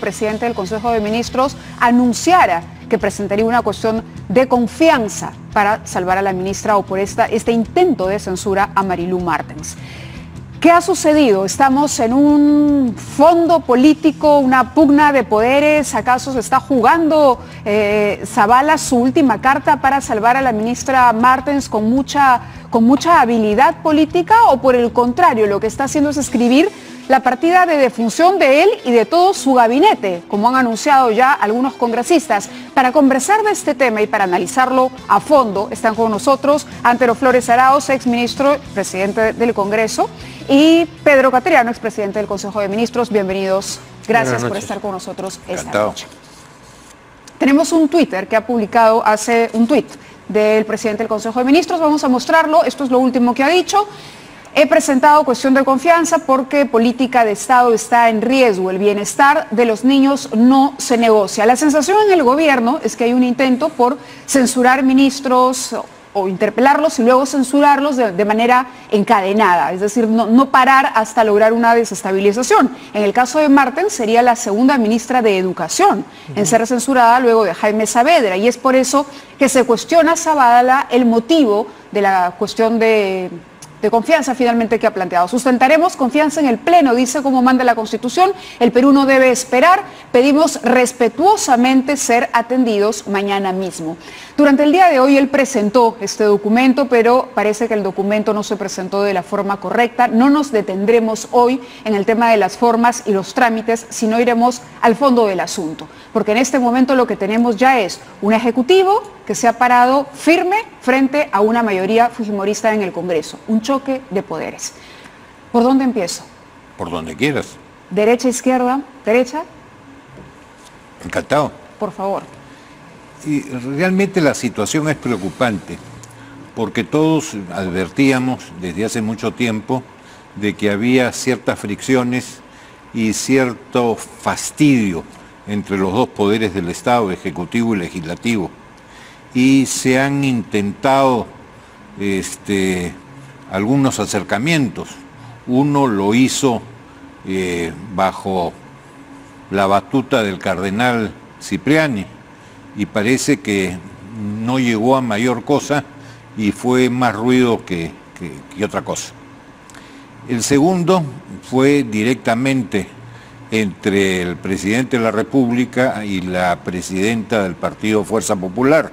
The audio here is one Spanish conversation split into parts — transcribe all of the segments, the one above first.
presidente del Consejo de Ministros anunciara que presentaría una cuestión de confianza para salvar a la ministra o por este intento de censura a Marilu Martens. ¿Qué ha sucedido? ¿Estamos en un fondo político, una pugna de poderes? ¿Acaso se está jugando Zabala su última carta para salvar a la ministra Martens con mucha habilidad política? ¿O por el contrario, lo que está haciendo es escribir la partida de defunción de él y de todo su gabinete, como han anunciado ya algunos congresistas? Para conversar de este tema y para analizarlo a fondo, están con nosotros Antero Flores Arauz, exministro, presidente del Congreso, y Pedro Catriano, expresidente del Consejo de Ministros. Bienvenidos. Gracias por estar con nosotros esta noche. Tenemos un Twitter que ha publicado un tuit del presidente del Consejo de Ministros. Vamos a mostrarlo. Esto es lo último que ha dicho. He presentado cuestión de confianza porque política de Estado está en riesgo. El bienestar de los niños no se negocia. La sensación en el gobierno es que hay un intento por censurar ministros o interpelarlos y luego censurarlos de manera encadenada, es decir, no parar hasta lograr una desestabilización. En el caso de Martens sería la segunda ministra de Educación en ser censurada luego de Jaime Saavedra, y es por eso que se cuestiona a Zabala el motivo de la cuestión de confianza finalmente que ha planteado. Sustentaremos confianza en el Pleno, dice, como manda la Constitución. El Perú no debe esperar. Pedimos respetuosamente ser atendidos mañana mismo. Durante el día de hoy él presentó este documento, pero parece que el documento no se presentó de la forma correcta. No nos detendremos hoy en el tema de las formas y los trámites, sino iremos al fondo del asunto. Porque en este momento lo que tenemos ya es un ejecutivo que se ha parado firme frente a una mayoría fujimorista en el Congreso. Un choque de poderes. ¿Por dónde empiezo? Por donde quieras. ¿Derecha, izquierda? ¿Derecha? Encantado. Por favor. Y realmente la situación es preocupante, porque todos advertíamos desde hace mucho tiempo de que había ciertas fricciones y cierto fastidio entre los dos poderes del Estado, ejecutivo y legislativo. Y se han intentado algunos acercamientos. Uno lo hizo bajo la batuta del cardenal Cipriani y parece que no llegó a mayor cosa y fue más ruido que otra cosa. El segundo fue directamente entre el presidente de la República y la presidenta del partido Fuerza Popular.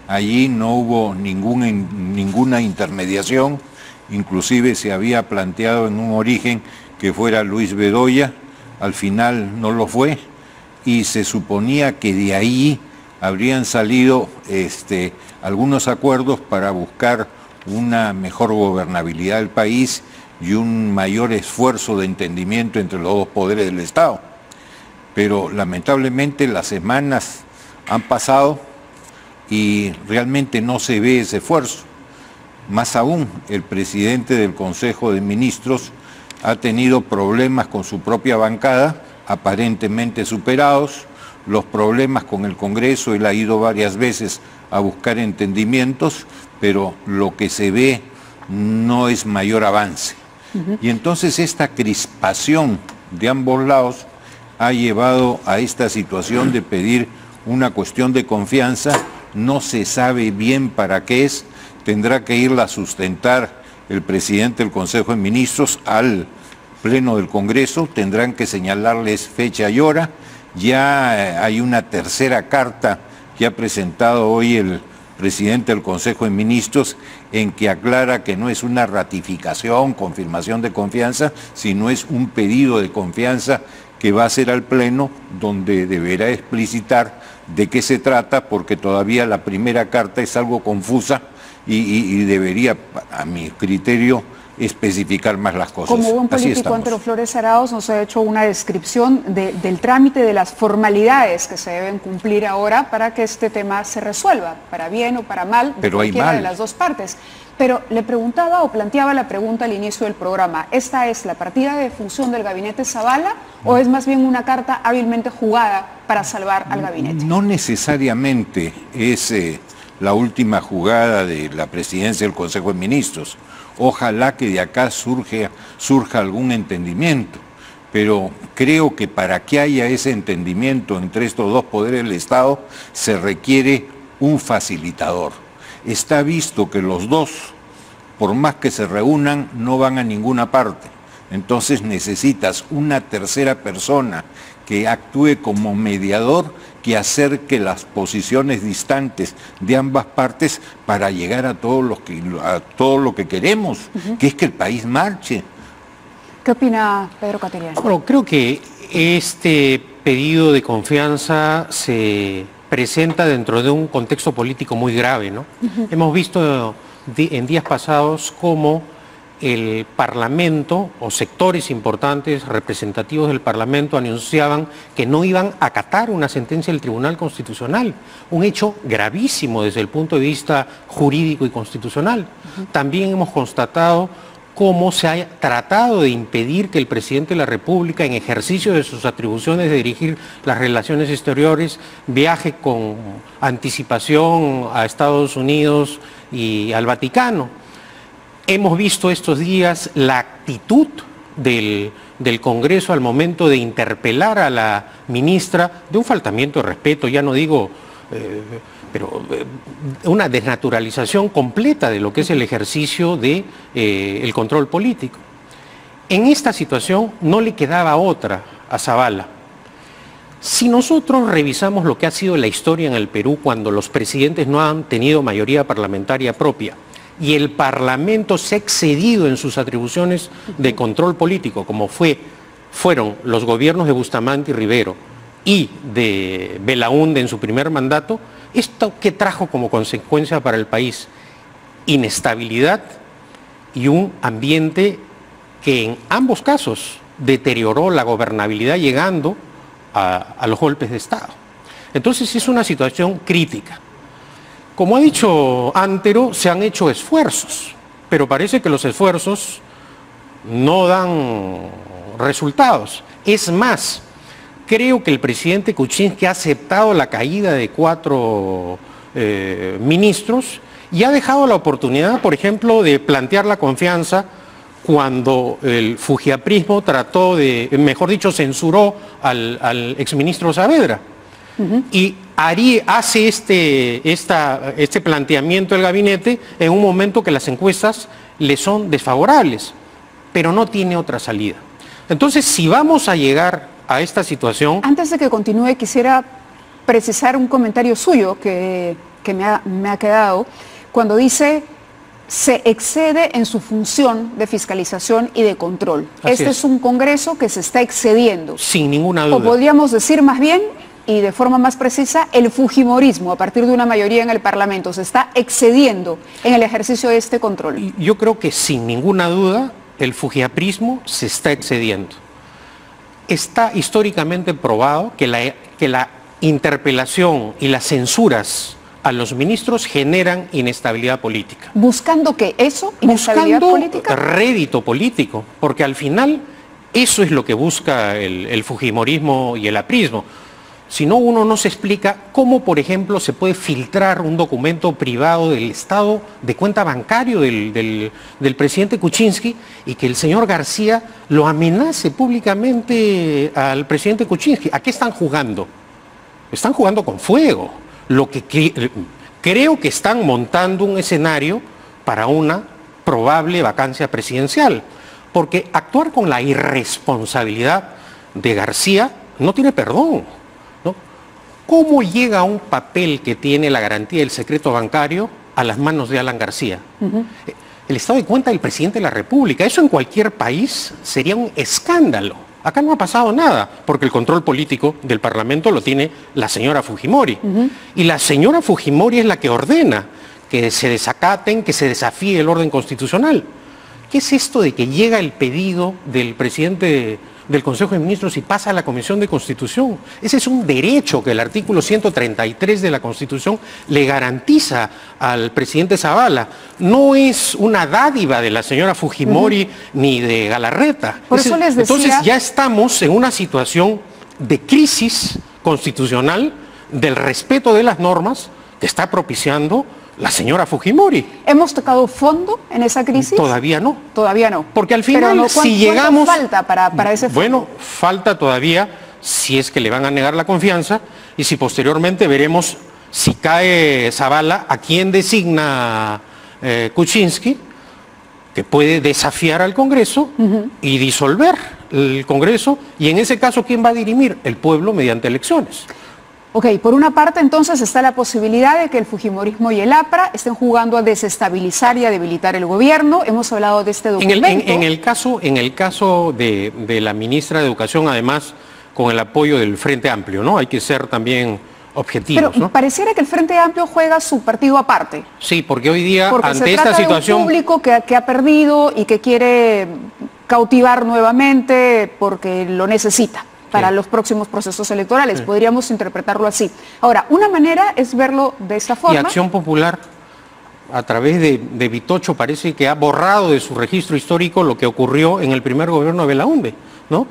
Allí no hubo ninguna intermediación, inclusive se había planteado en un origen que fuera Luis Bedoya, al final no lo fue, y se suponía que de ahí habrían salido algunos acuerdos para buscar una mejor gobernabilidad del país y un mayor esfuerzo de entendimiento entre los dos poderes del Estado. Pero lamentablemente las semanas han pasado y realmente no se ve ese esfuerzo. Más aún, el presidente del Consejo de Ministros ha tenido problemas con su propia bancada, aparentemente superados. Los problemas con el Congreso, él ha ido varias veces a buscar entendimientos, pero lo que se ve no es mayor avance. Y entonces esta crispación de ambos lados ha llevado a esta situación de pedir una cuestión de confianza. No se sabe bien para qué es, tendrá que irla a sustentar el presidente del Consejo de Ministros al Pleno del Congreso, tendrán que señalarles fecha y hora. Ya hay una tercera carta que ha presentado hoy el presidente del Consejo de Ministros en que aclara que no es una ratificación, confirmación de confianza, sino es un pedido de confianza que va a hacer al Pleno, donde deberá explicitar de qué se trata, porque todavía la primera carta es algo confusa y debería, a mi criterio, especificar más las cosas. Como buen político, Antero Flores Arauz nos ha hecho una descripción del trámite, de las formalidades que se deben cumplir ahora para que este tema se resuelva, para bien o para mal, de cualquiera de las dos partes. Pero le preguntaba o planteaba la pregunta al inicio del programa, ¿esta es la partida de defunción del gabinete Zabala o es más bien una carta hábilmente jugada para salvar al gabinete? No necesariamente es la última jugada de la presidencia del Consejo de Ministros. Ojalá que de acá surja algún entendimiento, pero creo que para que haya ese entendimiento entre estos dos poderes del Estado se requiere un facilitador. Está visto que los dos, por más que se reúnan, no van a ninguna parte. Entonces necesitas una tercera persona que actúe como mediador, que acerque las posiciones distantes de ambas partes para llegar a todo lo que queremos, que es que el país marche. ¿Qué opina Pedro Cateriano? Bueno, creo que este pedido de confianza se presenta dentro de un contexto político muy grave, ¿no? Hemos visto en días pasados cómo el Parlamento o sectores importantes representativos del Parlamento anunciaban que no iban a acatar una sentencia del Tribunal Constitucional, un hecho gravísimo desde el punto de vista jurídico y constitucional. También hemos constatado cómo se ha tratado de impedir que el presidente de la República, en ejercicio de sus atribuciones de dirigir las relaciones exteriores, viaje con anticipación a Estados Unidos y al Vaticano. Hemos visto estos días la actitud del Congreso al momento de interpelar a la ministra de un faltamiento de respeto, ya no digo, pero una desnaturalización completa de lo que es el ejercicio de el control político. En esta situación no le quedaba otra a Zabala. Si nosotros revisamos lo que ha sido la historia en el Perú cuando los presidentes no han tenido mayoría parlamentaria propia y el Parlamento se ha excedido en sus atribuciones de control político, como fueron los gobiernos de Bustamante y Rivero y de Belaúnde en su primer mandato, ¿esto qué trajo como consecuencia para el país? Inestabilidad y un ambiente que en ambos casos deterioró la gobernabilidad llegando a los golpes de Estado. Entonces es una situación crítica. Como ha dicho Antero, se han hecho esfuerzos, pero parece que los esfuerzos no dan resultados. Es más, creo que el presidente Kuczynski ha aceptado la caída de 4 ministros y ha dejado la oportunidad, por ejemplo, de plantear la confianza cuando el fujiaprismo trató de, mejor dicho, censuró al exministro Saavedra. Y hace este planteamiento del gabinete en un momento que las encuestas le son desfavorables, pero no tiene otra salida. Entonces, si vamos a llegar a esta situación... Antes de que continúe, quisiera precisar un comentario suyo que me ha quedado, cuando dice se excede en su función de fiscalización y de control. Este es un Congreso que se está excediendo. Sin ninguna duda. O podríamos decir más bien, y de forma más precisa, el fujimorismo, a partir de una mayoría en el Parlamento, se está excediendo en el ejercicio de este control. Yo creo que sin ninguna duda el fujiaprismo se está excediendo. Está históricamente probado que la interpelación y las censuras a los ministros generan inestabilidad política. ¿Buscando qué? ¿Eso? ¿Inestabilidad política? Buscando rédito político, porque al final eso es lo que busca el fujimorismo y el aprismo. Si no, uno no se explica cómo, por ejemplo, se puede filtrar un documento privado del estado de cuenta bancario del presidente Kuczynski y que el señor García lo amenace públicamente al presidente Kuczynski. ¿A qué están jugando? Están jugando con fuego. Creo que están montando un escenario para una probable vacancia presidencial, porque actuar con la irresponsabilidad de García no tiene perdón, ¿no? ¿Cómo llega un papel que tiene la garantía del secreto bancario a las manos de Alan García? El estado de cuenta del presidente de la República, eso en cualquier país sería un escándalo. Acá no ha pasado nada, porque el control político del Parlamento lo tiene la señora Fujimori. Y la señora Fujimori es la que ordena que se desacaten, que se desafíe el orden constitucional. ¿Qué es esto de que llega el pedido del presidente del Consejo de Ministros y pasa a la Comisión de Constitución? Ese es un derecho que el artículo 133 de la Constitución le garantiza al presidente Zabala. No es una dádiva de la señora Fujimori ni de Galarreta. Por eso les decía... Entonces ya estamos en una situación de crisis constitucional, del respeto de las normas, que está propiciando la señora Fujimori. ¿Hemos tocado fondo en esa crisis? Todavía no. Todavía no. Porque al final, pero no, si llegamos... ¿cuánto falta para ese fondo? Bueno, falta todavía si es que le van a negar la confianza y si posteriormente veremos si cae Zavala, a quién designa Kuczynski, que puede desafiar al Congreso y disolver el Congreso, y en ese caso, ¿quién va a dirimir? El pueblo mediante elecciones. Ok, por una parte entonces está la posibilidad de que el fujimorismo y el APRA estén jugando a desestabilizar y a debilitar el gobierno. Hemos hablado de este documento. En el caso de la ministra de Educación, además, con el apoyo del Frente Amplio, ¿no? Hay que ser también objetivos, pero ¿no? Pareciera que el Frente Amplio juega su partido aparte. Sí, porque hoy día, porque ante se esta trata situación... de un público que ha perdido y que quiere cautivar nuevamente porque lo necesita para los próximos procesos electorales. Podríamos interpretarlo así. Ahora, una manera es verlo de esta forma. Y Acción Popular, a través de Vitocho, parece que ha borrado de su registro histórico lo que ocurrió en el primer gobierno de Belaúnde, ¿no?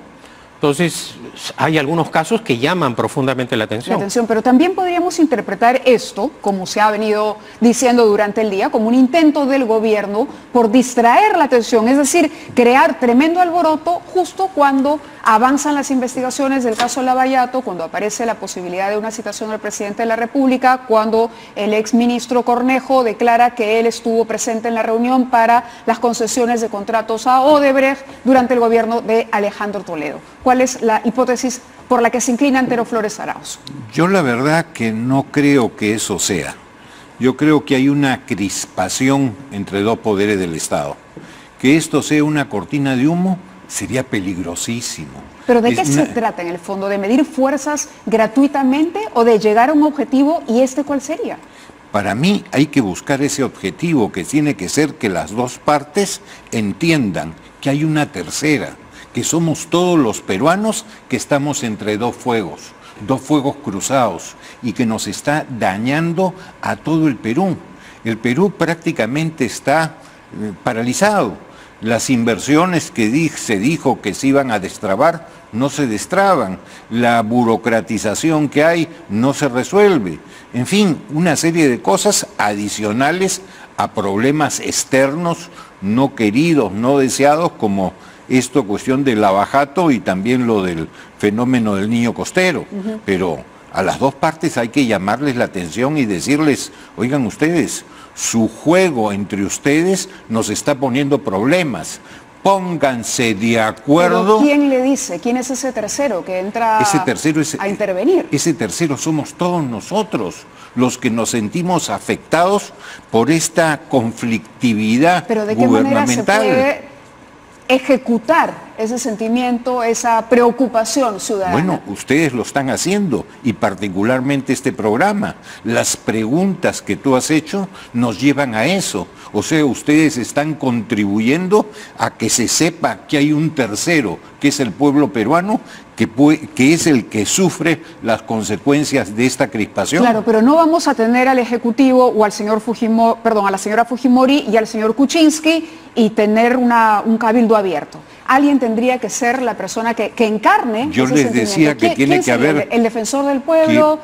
Entonces, hay algunos casos que llaman profundamente la atención. Pero también podríamos interpretar esto, como se ha venido diciendo durante el día, como un intento del gobierno por distraer la atención, es decir, crear tremendo alboroto justo cuando avanzan las investigaciones del caso Lavallato, cuando aparece la posibilidad de una citación al presidente de la República, cuando el exministro Cornejo declara que él estuvo presente en la reunión para las concesiones de contratos a Odebrecht durante el gobierno de Alejandro Toledo. ¿Cuál es la hipótesis por la que se inclina Antero Flores Arauz? Yo la verdad que no creo que eso sea. Yo creo que hay una crispación entre dos poderes del Estado. Que esto sea una cortina de humo sería peligrosísimo. ¿Pero de qué se trata en el fondo? ¿De medir fuerzas gratuitamente o de llegar a un objetivo? ¿Y cuál sería? Para mí hay que buscar ese objetivo que tiene que ser que las dos partes entiendan que hay una tercera, que somos todos los peruanos que estamos entre dos fuegos cruzados y que nos está dañando a todo el Perú. El Perú prácticamente está paralizado. Las inversiones que se dijo que se iban a destrabar no se destraban. La burocratización que hay no se resuelve. En fin, una serie de cosas adicionales a problemas externos no queridos, no deseados, como esta cuestión del Lavallato y también lo del fenómeno del niño costero. Pero a las dos partes hay que llamarles la atención y decirles, oigan ustedes, su juego entre ustedes nos está poniendo problemas. Pónganse de acuerdo. ¿Pero quién le dice? ¿Quién es ese tercero que entra a intervenir? Ese tercero somos todos nosotros, los que nos sentimos afectados por esta conflictividad gubernamental. ¿Pero de qué manera se puede ejecutar ese sentimiento, esa preocupación ciudadana? Bueno, ustedes lo están haciendo, y particularmente este programa. Las preguntas que tú has hecho nos llevan a eso. O sea, ustedes están contribuyendo a que se sepa que hay un tercero, que es el pueblo peruano, que es el que sufre las consecuencias de esta crispación. Claro, pero no vamos a tener al Ejecutivo o al señor Fujimori, a la señora Fujimori y al señor Kuczynski y tener un cabildo abierto. Alguien tendría que ser la persona que encarne. Yo les decía que tiene que haber... El defensor del pueblo.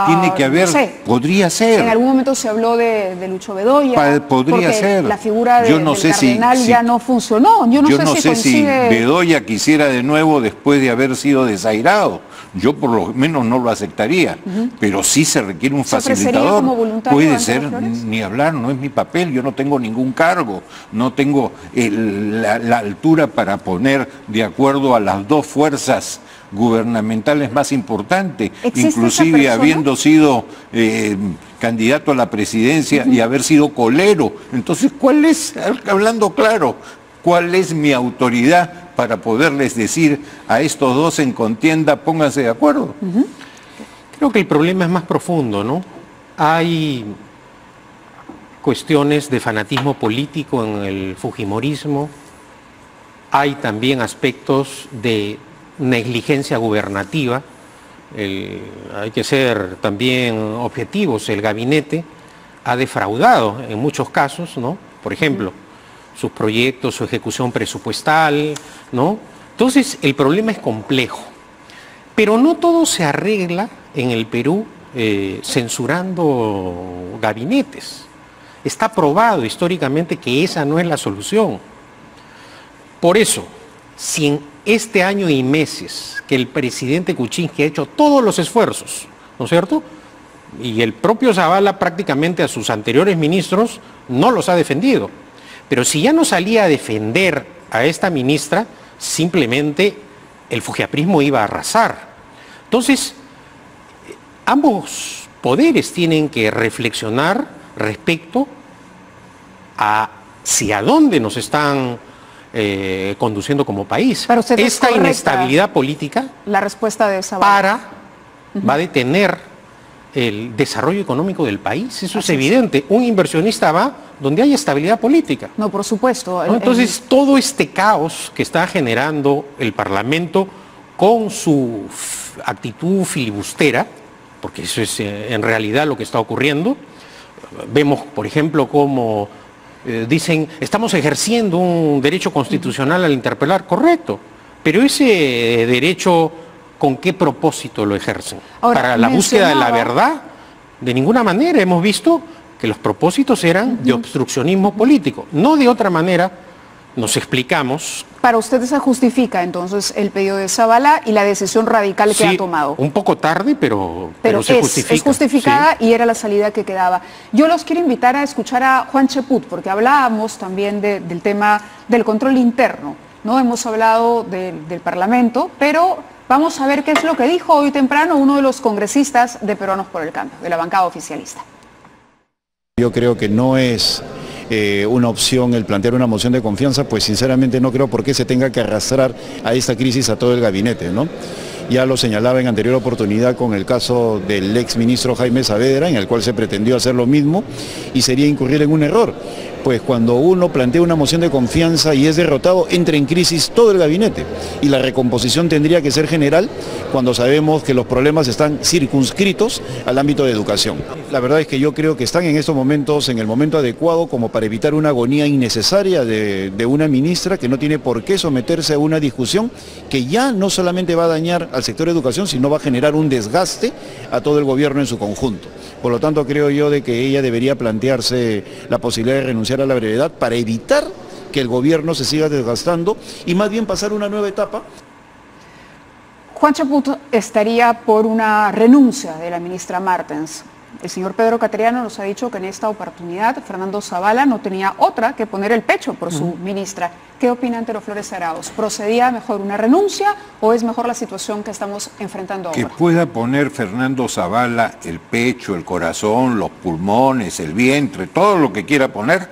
Tiene que haber, no sé, podría ser. En algún momento se habló de Lucho Bedoya. Podría ser. La figura del cardenal ya no funcionó. Yo no sé si Bedoya quisiera de nuevo después de haber sido desairado. Yo por lo menos no lo aceptaría. Pero sí se requiere un facilitador. Como voluntario, puede ser, ni hablar, no es mi papel. Yo no tengo ningún cargo. No tengo la altura para poner de acuerdo a las dos fuerzas gubernamentales más importante, inclusive habiendo sido candidato a la presidencia y haber sido colero. Entonces, ¿cuál es, hablando claro, cuál es mi autoridad para poderles decir a estos dos en contienda, pónganse de acuerdo? Creo que el problema es más profundo, ¿no? Hay cuestiones de fanatismo político en el fujimorismo, hay también aspectos de negligencia gubernativa. Hay que ser también objetivos. El gabinete ha defraudado en muchos casos, ¿no? Por ejemplo, sus proyectos, su ejecución presupuestal, ¿no? Entonces, el problema es complejo. Pero no todo se arregla en el Perú censurando gabinetes, Está probado históricamente que esa no es la solución. Por eso, si en este año y meses que el presidente Kuczynski ha hecho todos los esfuerzos, ¿no es cierto?, y el propio Zavala prácticamente a sus anteriores ministros no los ha defendido, pero si ya no salía a defender a esta ministra, simplemente el fujiaprismo iba a arrasar. Entonces, ambos poderes tienen que reflexionar respecto a hacia dónde nos están conduciendo como país. Esta inestabilidad política, la respuesta de Zavala va a detener el desarrollo económico del país. Eso es evidente. Un inversionista va donde hay estabilidad política. No, por supuesto. ¿No? Entonces, todo este caos que está generando el Parlamento con su actitud filibustera, porque eso es en realidad lo que está ocurriendo. Vemos, por ejemplo, cómo dicen, estamos ejerciendo un derecho constitucional al interpelar. Correcto, pero ese derecho, ¿con qué propósito lo ejercen? Ahora, ¿para la búsqueda de la verdad? De ninguna manera. Hemos visto que los propósitos eran de obstruccionismo político. No de otra manera nos explicamos. Para ustedes se justifica entonces el pedido de Zavala y la decisión radical que ha tomado. Un poco tarde, pero se justifica. Es justificada, sí. Y era la salida que quedaba. Yo los quiero invitar a escuchar a Juan Cheput, porque hablábamos también del tema del control interno. No hemos hablado del Parlamento, pero vamos a ver qué es lo que dijo hoy temprano uno de los congresistas de Peruanos por el Cambio, de la bancada oficialista. Yo creo que no es una opción el plantear una moción de confianza, pues sinceramente no creo por qué se tenga que arrastrar a esta crisis a todo el gabinete, ¿no? Ya lo señalaba en anterior oportunidad con el caso del ex ministro Jaime Saavedra, en el cual se pretendió hacer lo mismo y sería incurrir en un error. Pues cuando uno plantea una moción de confianza y es derrotado, entra en crisis todo el gabinete y la recomposición tendría que ser general cuando sabemos que los problemas están circunscritos al ámbito de educación. La verdad es que yo creo que están en estos momentos, en el momento adecuado como para evitar una agonía innecesaria de una ministra que no tiene por qué someterse a una discusión que ya no solamente va a dañar al sector de educación, sino va a generar un desgaste a todo el gobierno en su conjunto. Por lo tanto, creo yo de que ella debería plantearse la posibilidad de renunciar a la brevedad para evitar que el gobierno se siga desgastando y más bien pasar una nueva etapa. Juan Cheput estaría por una renuncia de la ministra Martens. El señor Pedro Cateriano nos ha dicho que en esta oportunidad Fernando Zavala no tenía otra que poner el pecho por su ministra. ¿Qué opina Antero Flores Arauz? ¿Procedía mejor una renuncia o es mejor la situación que estamos enfrentando ahora? Que pueda poner Fernando Zavala el pecho, el corazón, los pulmones, el vientre, todo lo que quiera poner,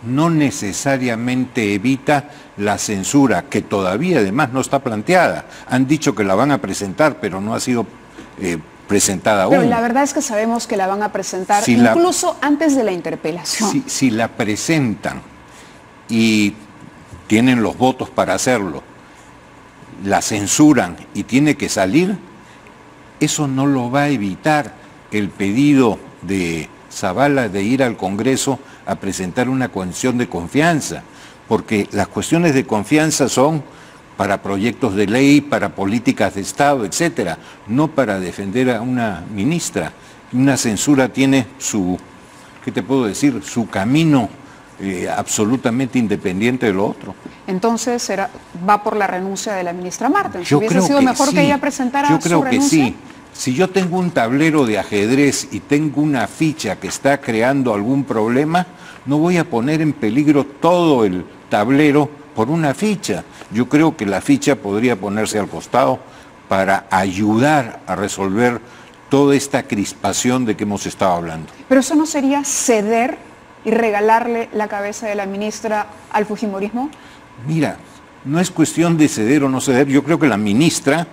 no necesariamente evita la censura, que todavía además no está planteada. Han dicho que la van a presentar, pero no ha sido presentada aún. Pero la verdad es que sabemos que la van a presentar incluso antes de la interpelación. Si la presentan y tienen los votos para hacerlo, la censuran y tiene que salir, eso no lo va a evitar el pedido de Zavala de ir al Congreso a presentar una cuestión de confianza, porque las cuestiones de confianza son para proyectos de ley, para políticas de Estado, etcétera, no para defender a una ministra. Una censura tiene su, ¿qué te puedo decir?, su camino absolutamente independiente de lo otro. Entonces va por la renuncia de la ministra Martens. Yo ¿Hubiese creo sido que mejor sí. que ella presentara su renuncia? Yo creo que sí. Si yo tengo un tablero de ajedrez y tengo una ficha que está creando algún problema, no voy a poner en peligro todo el tablero por una ficha. Yo creo que la ficha podría ponerse al costado para ayudar a resolver toda esta crispación de que hemos estado hablando. ¿Pero eso no sería ceder y regalarle la cabeza de la ministra al fujimorismo? Mira, no es cuestión de ceder o no ceder. Yo creo que la ministra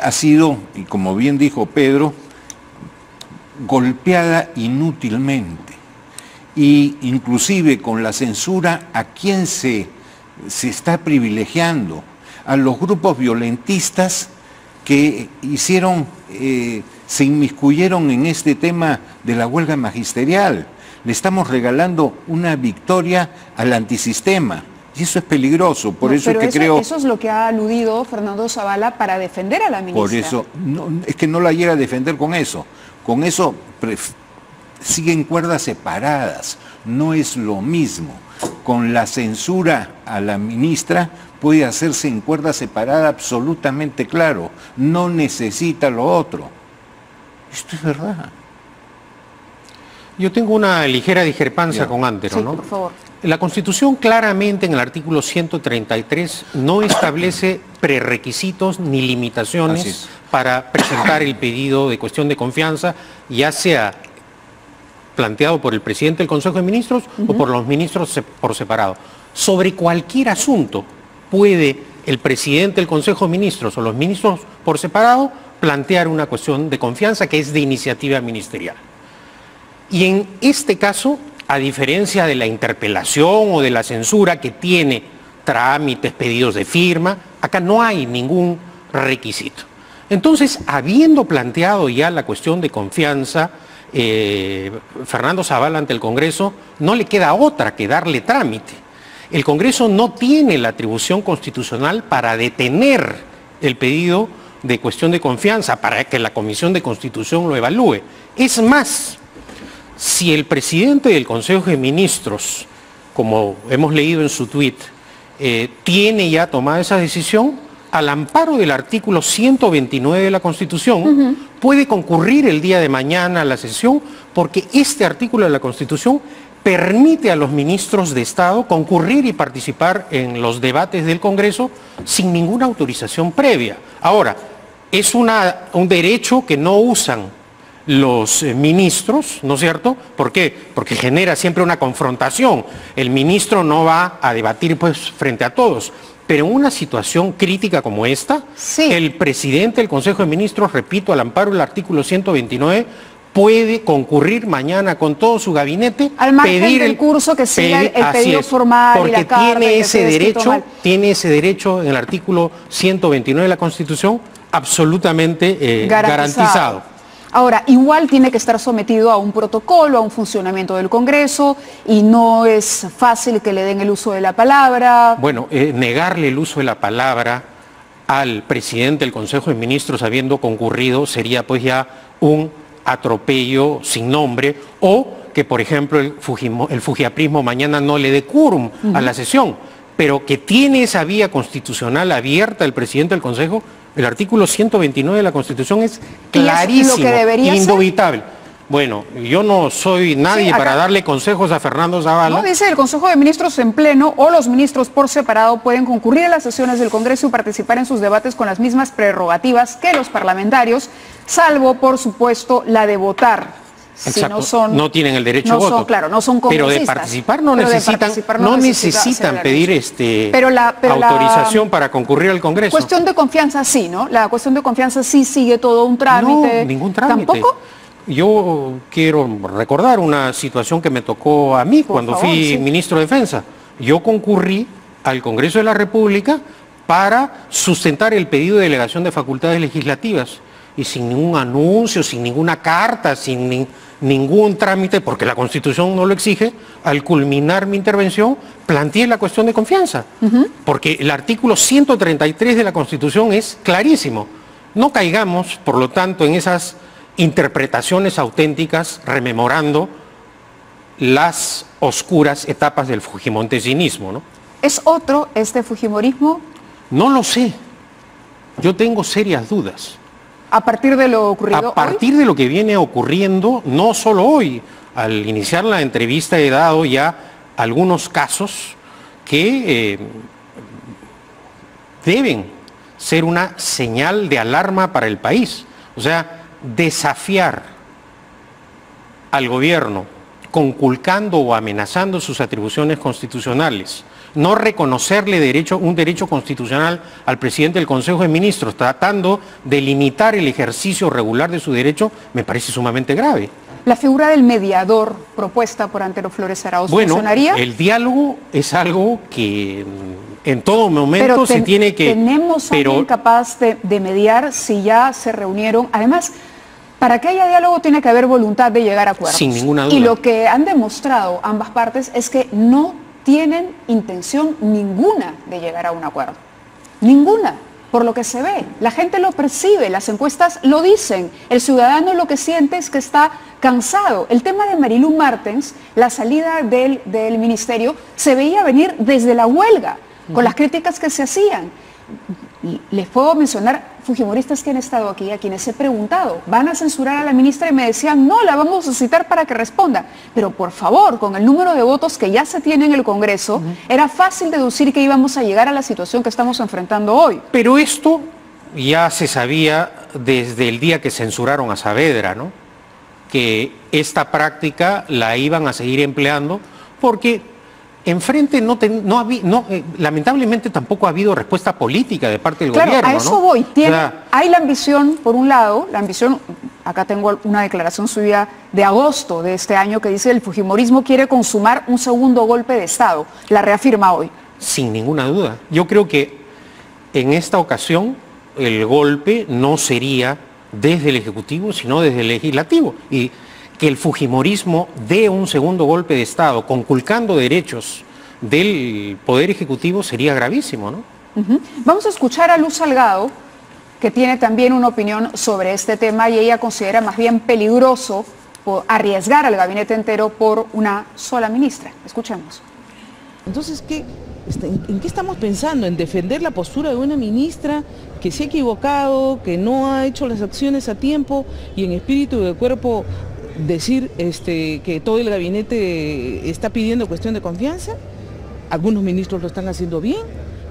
ha sido, y como bien dijo Pedro, golpeada inútilmente. Y inclusive con la censura, ¿a quién se está privilegiando? A los grupos violentistas que se inmiscuyeron en este tema de la huelga magisterial. Le estamos regalando una victoria al antisistema. Y eso es peligroso, por eso es que creo... Eso es lo que ha aludido Fernando Zavala para defender a la ministra. Por eso, es que no la llega a defender con eso. Con eso siguen cuerdas separadas, no es lo mismo. Con la censura a la ministra puede hacerse en cuerda separada absolutamente claro, no necesita lo otro. Esto es verdad. Yo tengo una ligera discrepancia con Antero, sí, ¿no? por favor. La Constitución claramente en el artículo 133 no establece prerequisitos ni limitaciones para presentar el pedido de cuestión de confianza, ya sea planteado por el presidente del Consejo de Ministros o por los ministros por separado. Sobre cualquier asunto puede el presidente del Consejo de Ministros o los ministros por separado plantear una cuestión de confianza que es de iniciativa ministerial. Y en este caso, a diferencia de la interpelación o de la censura que tiene trámites, pedidos de firma, acá no hay ningún requisito. Entonces, habiendo planteado ya la cuestión de confianza, Fernando Zavala ante el Congreso, no le queda otra que darle trámite. El Congreso no tiene la atribución constitucional para detener el pedido de cuestión de confianza, para que la Comisión de Constitución lo evalúe. Es más, si el presidente del Consejo de Ministros, como hemos leído en su tuit, tiene ya tomada esa decisión, al amparo del artículo 129 de la Constitución, puede concurrir el día de mañana a la sesión, porque este artículo de la Constitución permite a los ministros de Estado concurrir y participar en los debates del Congreso sin ninguna autorización previa. Ahora, es un derecho que no usan los ministros, ¿no es cierto? ¿Por qué? Porque genera siempre una confrontación. El ministro no va a debatir pues frente a todos. Pero en una situación crítica como esta, el presidente del Consejo de Ministros, repito, al amparo del artículo 129, puede concurrir mañana con todo su gabinete, al margen pedir del curso que siga el pedido formal porque y la carta, tiene ese derecho en el artículo 129 de la Constitución absolutamente garantizado. Ahora, igual tiene que estar sometido a un protocolo, a un funcionamiento del Congreso, y no es fácil que le den el uso de la palabra. Bueno, negarle el uso de la palabra al presidente del Consejo de Ministros habiendo concurrido sería pues ya un atropello sin nombre, o que por ejemplo el fujiaprismo mañana no le dé quórum a la sesión, pero que tiene esa vía constitucional abierta el presidente del Consejo. El artículo 129 de la Constitución es clarísimo, ¿Y es lo que debería indubitable. Bueno, yo no soy nadie para darle consejos a Fernando Zavala. No, dice el Consejo de Ministros en pleno o los ministros por separado pueden concurrir a las sesiones del Congreso y participar en sus debates con las mismas prerrogativas que los parlamentarios, salvo, por supuesto, la de votar. Exacto. Si no tienen el derecho a voto. Claro, no son pero de participar no necesitan pedir autorización para concurrir al Congreso. Cuestión de confianza sí, ¿no? La cuestión de confianza sí sigue todo un trámite. No, ningún trámite. ¿Tampoco? Yo quiero recordar una situación que me tocó a mí cuando fui ministro de Defensa. Yo concurrí al Congreso de la República para sustentar el pedido de delegación de facultades legislativas, y sin ningún anuncio, sin ninguna carta, sin ningún trámite, porque la Constitución no lo exige, al culminar mi intervención planteé la cuestión de confianza, porque el artículo 133 de la Constitución es clarísimo. No caigamos, por lo tanto, en esas interpretaciones auténticas rememorando las oscuras etapas del fujimontesinismo, ¿no? ¿Es otro este fujimorismo? No lo sé. Yo tengo serias dudas. ¿A partir de lo ocurrido hoy? A partir de lo que viene ocurriendo, no solo hoy. Al iniciar la entrevista he dado ya algunos casos que deben ser una señal de alarma para el país. O sea, desafiar al gobierno conculcando o amenazando sus atribuciones constitucionales, no reconocerle un derecho constitucional al presidente del Consejo de Ministros, tratando de limitar el ejercicio regular de su derecho, me parece sumamente grave. ¿La figura del mediador propuesta por Antero Flores Arauz funcionaría? El diálogo es algo que en todo momento se tiene que... ¿Tenemos alguien capaz de mediar si ya se reunieron? Además, para que haya diálogo tiene que haber voluntad de llegar a acuerdos. Sin ninguna duda. Y lo que han demostrado ambas partes es que no tienen intención ninguna de llegar a un acuerdo. Ninguna. por lo que se ve. La gente lo percibe, las encuestas lo dicen. El ciudadano lo que siente es que está cansado. El tema de Marilú Martens, la salida del ministerio, se veía venir desde la huelga, con las críticas que se hacían. Les puedo mencionar fujimoristas que han estado aquí, a quienes he preguntado, ¿van a censurar a la ministra? Y me decían, no, la vamos a citar para que responda. Pero por favor, con el número de votos que ya se tiene en el Congreso, era fácil deducir que íbamos a llegar a la situación que estamos enfrentando hoy. Pero esto ya se sabía desde el día que censuraron a Saavedra, ¿no? Que esta práctica la iban a seguir empleando porque enfrente lamentablemente tampoco ha habido respuesta política de parte del gobierno. Claro, a eso voy. Hay la ambición, por un lado, acá tengo una declaración suya de agosto de este año que dice el fujimorismo quiere consumar un segundo golpe de Estado. La reafirma hoy. Sin ninguna duda. Yo creo que en esta ocasión el golpe no sería desde el Ejecutivo, sino desde el Legislativo. Y que el fujimorismo dé un segundo golpe de Estado conculcando derechos del Poder Ejecutivo sería gravísimo, ¿no? Vamos a escuchar a Luz Salgado, que tiene también una opinión sobre este tema y ella considera más bien peligroso arriesgar al gabinete entero por una sola ministra. Escuchemos. Entonces, ¿en qué estamos pensando? ¿En defender la postura de una ministra que se ha equivocado, que no ha hecho las acciones a tiempo y en espíritu de cuerpo decir que todo el gabinete está pidiendo cuestión de confianza? Algunos ministros lo están haciendo bien.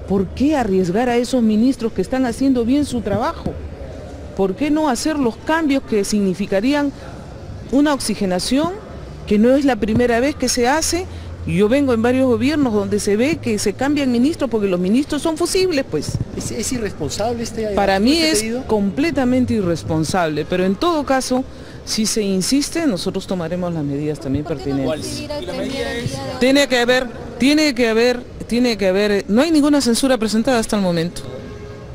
¿Por qué arriesgar a esos ministros que están haciendo bien su trabajo? ¿Por qué no hacer los cambios que significarían una oxigenación, que no es la primera vez que se hace? Yo vengo en varios gobiernos donde se ve que se cambian ministros porque los ministros son fusibles, pues. ¿Es irresponsable Para mí es completamente irresponsable, pero en todo caso, si se insiste, nosotros tomaremos las medidas también pertinentes. Tiene que haber, no hay ninguna censura presentada hasta el momento.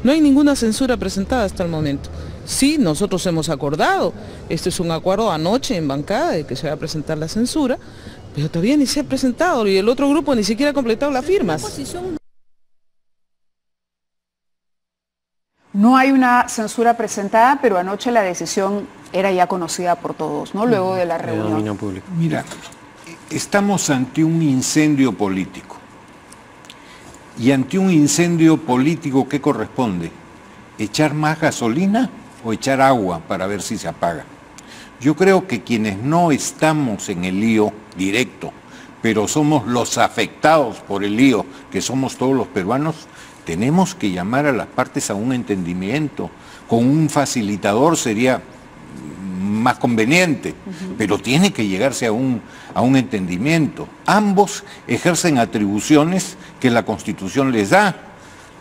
No hay ninguna censura presentada hasta el momento. Sí, nosotros hemos acordado, este es un acuerdo anoche en bancada de que se va a presentar la censura, pero todavía ni se ha presentado y el otro grupo ni siquiera ha completado las firmas. No hay una censura presentada, pero anoche la decisión era ya conocida por todos, ¿no? Luego de la reunión. Mira, estamos ante un incendio político. Y ante un incendio político, ¿qué corresponde? ¿Echar más gasolina o echar agua para ver si se apaga? Yo creo que quienes no estamos en el lío directo, pero somos los afectados por el lío, que somos todos los peruanos, tenemos que llamar a las partes a un entendimiento. Con un facilitador sería más conveniente, pero tiene que llegarse a un entendimiento. Ambos ejercen atribuciones que la Constitución les da.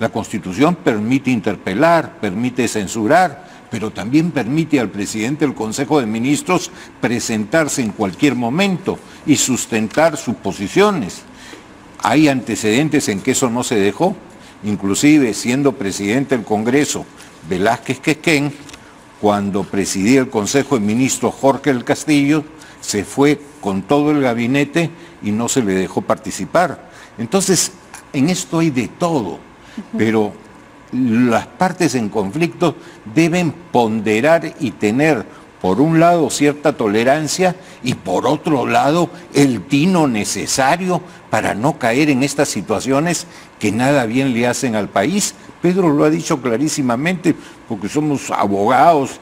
La Constitución permite interpelar, permite censurar, pero también permite al presidente del Consejo de Ministros presentarse en cualquier momento y sustentar sus posiciones. Hay antecedentes en que eso no se dejó, inclusive siendo presidente del Congreso Velázquez Quezquén, cuando presidía el Consejo de Ministros Jorge del Castillo, se fue con todo el gabinete y no se le dejó participar. Entonces, en esto hay de todo, pero las partes en conflicto deben ponderar y tener, por un lado, cierta tolerancia y por otro lado, el tino necesario para no caer en estas situaciones que nada bien le hacen al país. Pedro lo ha dicho clarísimamente, porque somos abogados,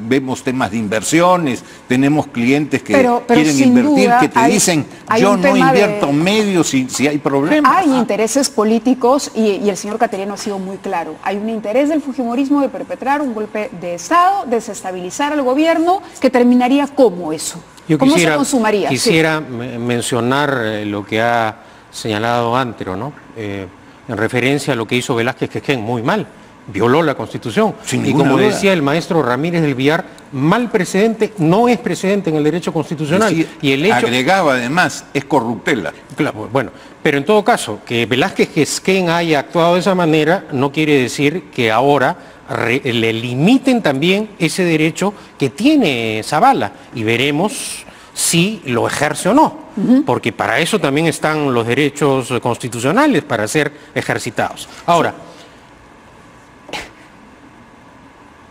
vemos temas de inversiones, tenemos clientes que quieren invertir, que te dicen, yo no invierto medios si hay problemas. Hay intereses políticos y el señor Cateriano ha sido muy claro. Hay un interés del fujimorismo de perpetrar un golpe de Estado, desestabilizar al gobierno, que terminaría como eso. ¿Cómo se consumaría? Quisiera mencionar lo que ha señalado Antero, ¿no? En referencia a lo que hizo Velázquez Quezquén, muy mal, violó la Constitución. Y como decía el maestro Ramírez del Villar, mal precedente no es precedente en el derecho constitucional. Y el hecho... Agregaba además, es corruptela. Claro, bueno, pero en todo caso, que Velázquez Quezquén haya actuado de esa manera no quiere decir que ahora le limiten también ese derecho que tiene Zavala, y veremos si lo ejerce o no, porque para eso también están los derechos constitucionales, para ser ejercitados. Ahora,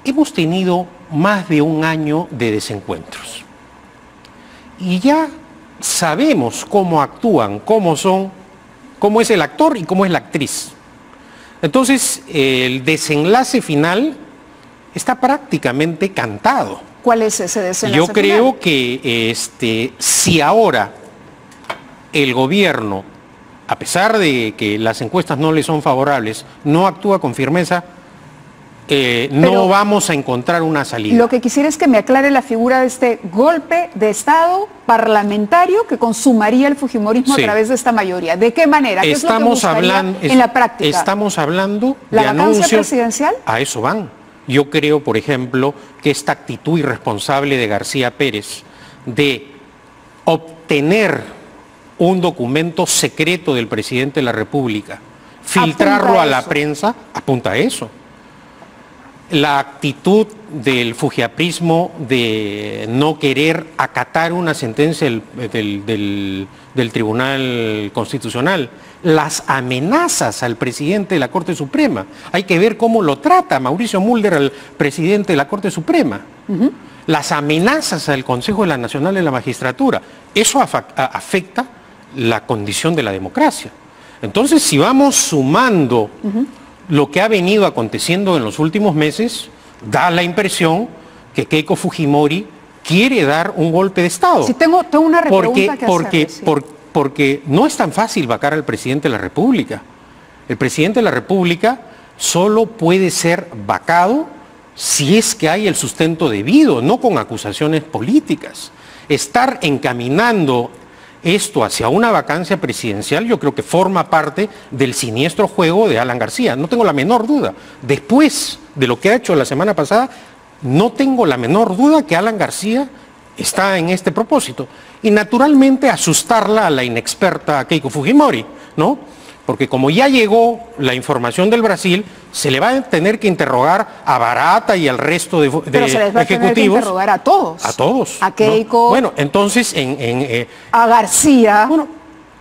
hemos tenido más de un año de desencuentros. Y ya sabemos cómo actúan, cómo son, cómo es el actor y cómo es la actriz. Entonces, el desenlace final está prácticamente cantado. ¿Cuál es ese desenlace Yo creo final? que si ahora el gobierno, a pesar de que las encuestas no le son favorables, no actúa con firmeza, no vamos a encontrar una salida. Lo que quisiera es que me aclare la figura de este golpe de Estado parlamentario que consumaría el fujimorismo Sí. a través de esta mayoría. ¿De qué manera? ¿Qué es lo que buscaría en la práctica? Estamos hablando ¿La de vacancia anuncios. presidencial? A eso van. Yo creo, por ejemplo, que esta actitud irresponsable de García Pérez de obtener un documento secreto del presidente de la República, filtrarlo Apunta a la eso. prensa, apunta a eso. La actitud del fujiaprismo de no querer acatar una sentencia del Tribunal Constitucional, las amenazas al presidente de la Corte Suprema. Hay que ver cómo lo trata Mauricio Mulder al presidente de la Corte Suprema. Las amenazas al Consejo de la Nacional de la Magistratura. Eso afecta la condición de la democracia. Entonces, si vamos sumando lo que ha venido aconteciendo en los últimos meses, da la impresión que Keiko Fujimori quiere dar un golpe de Estado. Sí, tengo una repregunta Porque no es tan fácil vacar al presidente de la República. El presidente de la República solo puede ser vacado si es que hay el sustento debido, no con acusaciones políticas. Estar encaminando esto hacia una vacancia presidencial yo creo que forma parte del siniestro juego de Alan García, no tengo la menor duda. Después de lo que ha hecho la semana pasada, no tengo la menor duda que Alan García está en este propósito. Y naturalmente asustarla a la inexperta Keiko Fujimori, ¿no? Porque como ya llegó la información del Brasil, se le va a tener que interrogar a Barata y al resto de Pero se les va a tener que interrogar a todos. A todos. A Keiko. ¿No? Bueno, entonces a García. Bueno,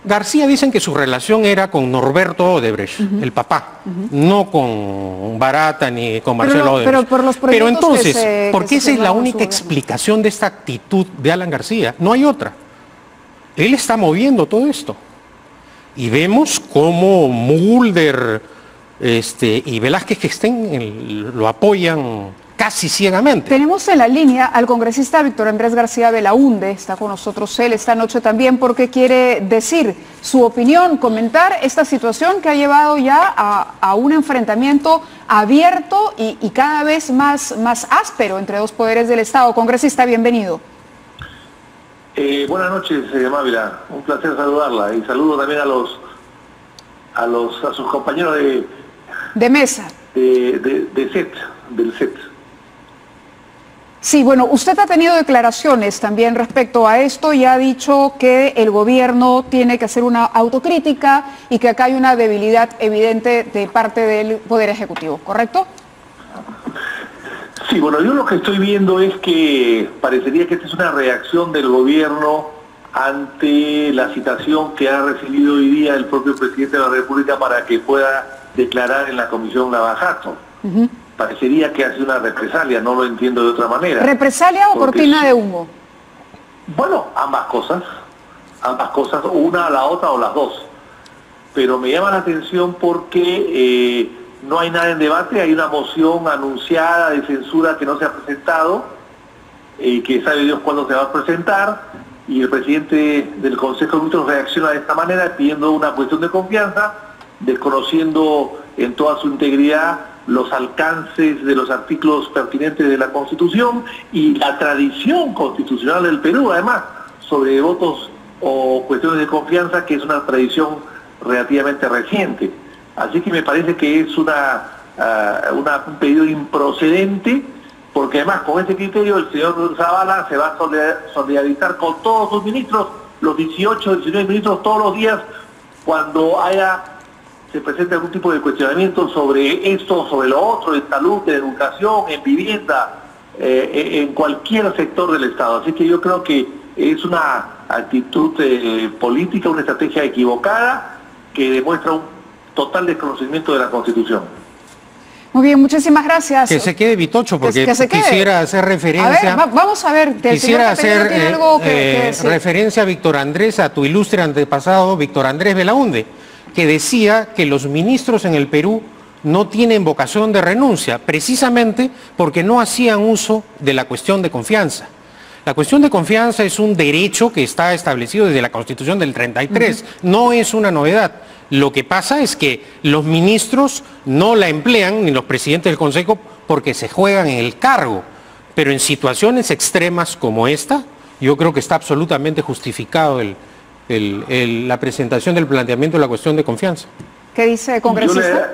García dicen que su relación era con Norberto Odebrecht, el papá, no con Barata ni con Marcelo Odebrecht. Pero por los proyectos entonces, ¿por qué esa es la única explicación de esta actitud de Alan García? No hay otra. Él está moviendo todo esto. Y vemos cómo Mulder y Velázquez lo apoyan casi ciegamente. Tenemos en la línea al congresista Víctor Andrés García Belaúnde, está con nosotros él esta noche también porque quiere decir su opinión, comentar esta situación que ha llevado ya a un enfrentamiento abierto y cada vez más áspero entre dos poderes del Estado. Congresista, bienvenido. Buenas noches, Mávila. Un placer saludarla y saludo también a sus compañeros de mesa. del set. Sí, bueno, usted ha tenido declaraciones también respecto a esto y ha dicho que el gobierno tiene que hacer una autocrítica y que acá hay una debilidad evidente de parte del Poder Ejecutivo, ¿correcto? Sí, bueno, yo lo que estoy viendo es que parecería que esta es una reacción del gobierno ante la citación que ha recibido hoy día el propio presidente de la República para que pueda declarar en la Comisión Lavajato. Parecería que hace una represalia, no lo entiendo de otra manera. ¿Represalia o cortina de humo? Bueno, ambas cosas, una a la otra o las dos. Pero me llama la atención porque no hay nada en debate, hay una moción anunciada de censura que no se ha presentado, que sabe Dios cuándo se va a presentar, y el presidente del Consejo de Ministros reacciona de esta manera pidiendo una cuestión de confianza, desconociendo en toda su integridad los alcances de los artículos pertinentes de la Constitución y la tradición constitucional del Perú, además, sobre votos o cuestiones de confianza, que es una tradición relativamente reciente. Así que me parece que es un pedido improcedente, porque además con ese criterio el señor Zavala se va a solidarizar con todos sus ministros, los 18, 19 ministros, todos los días, cuando se presenta algún tipo de cuestionamiento sobre esto, sobre lo otro, en salud, en educación, en vivienda, en cualquier sector del Estado. Así que yo creo que es una actitud política, una estrategia equivocada que demuestra un total desconocimiento de la Constitución. Muy bien, muchísimas gracias. Que se quede Vitocho, porque que se quede. quisiera hacer referencia... A ver, vamos a ver. Quisiera hacer algo que decir. referencia a Víctor Andrés, a tu ilustre antepasado, Víctor Andrés Belaúnde, que decía que los ministros en el Perú no tienen vocación de renuncia, precisamente porque no hacían uso de la cuestión de confianza. La cuestión de confianza es un derecho que está establecido desde la Constitución del 33, no es una novedad. Lo que pasa es que los ministros no la emplean, ni los presidentes del Consejo, porque se juegan en el cargo. Pero en situaciones extremas como esta, yo creo que está absolutamente justificado la presentación del planteamiento de la cuestión de confianza. ¿Qué dice, congresista?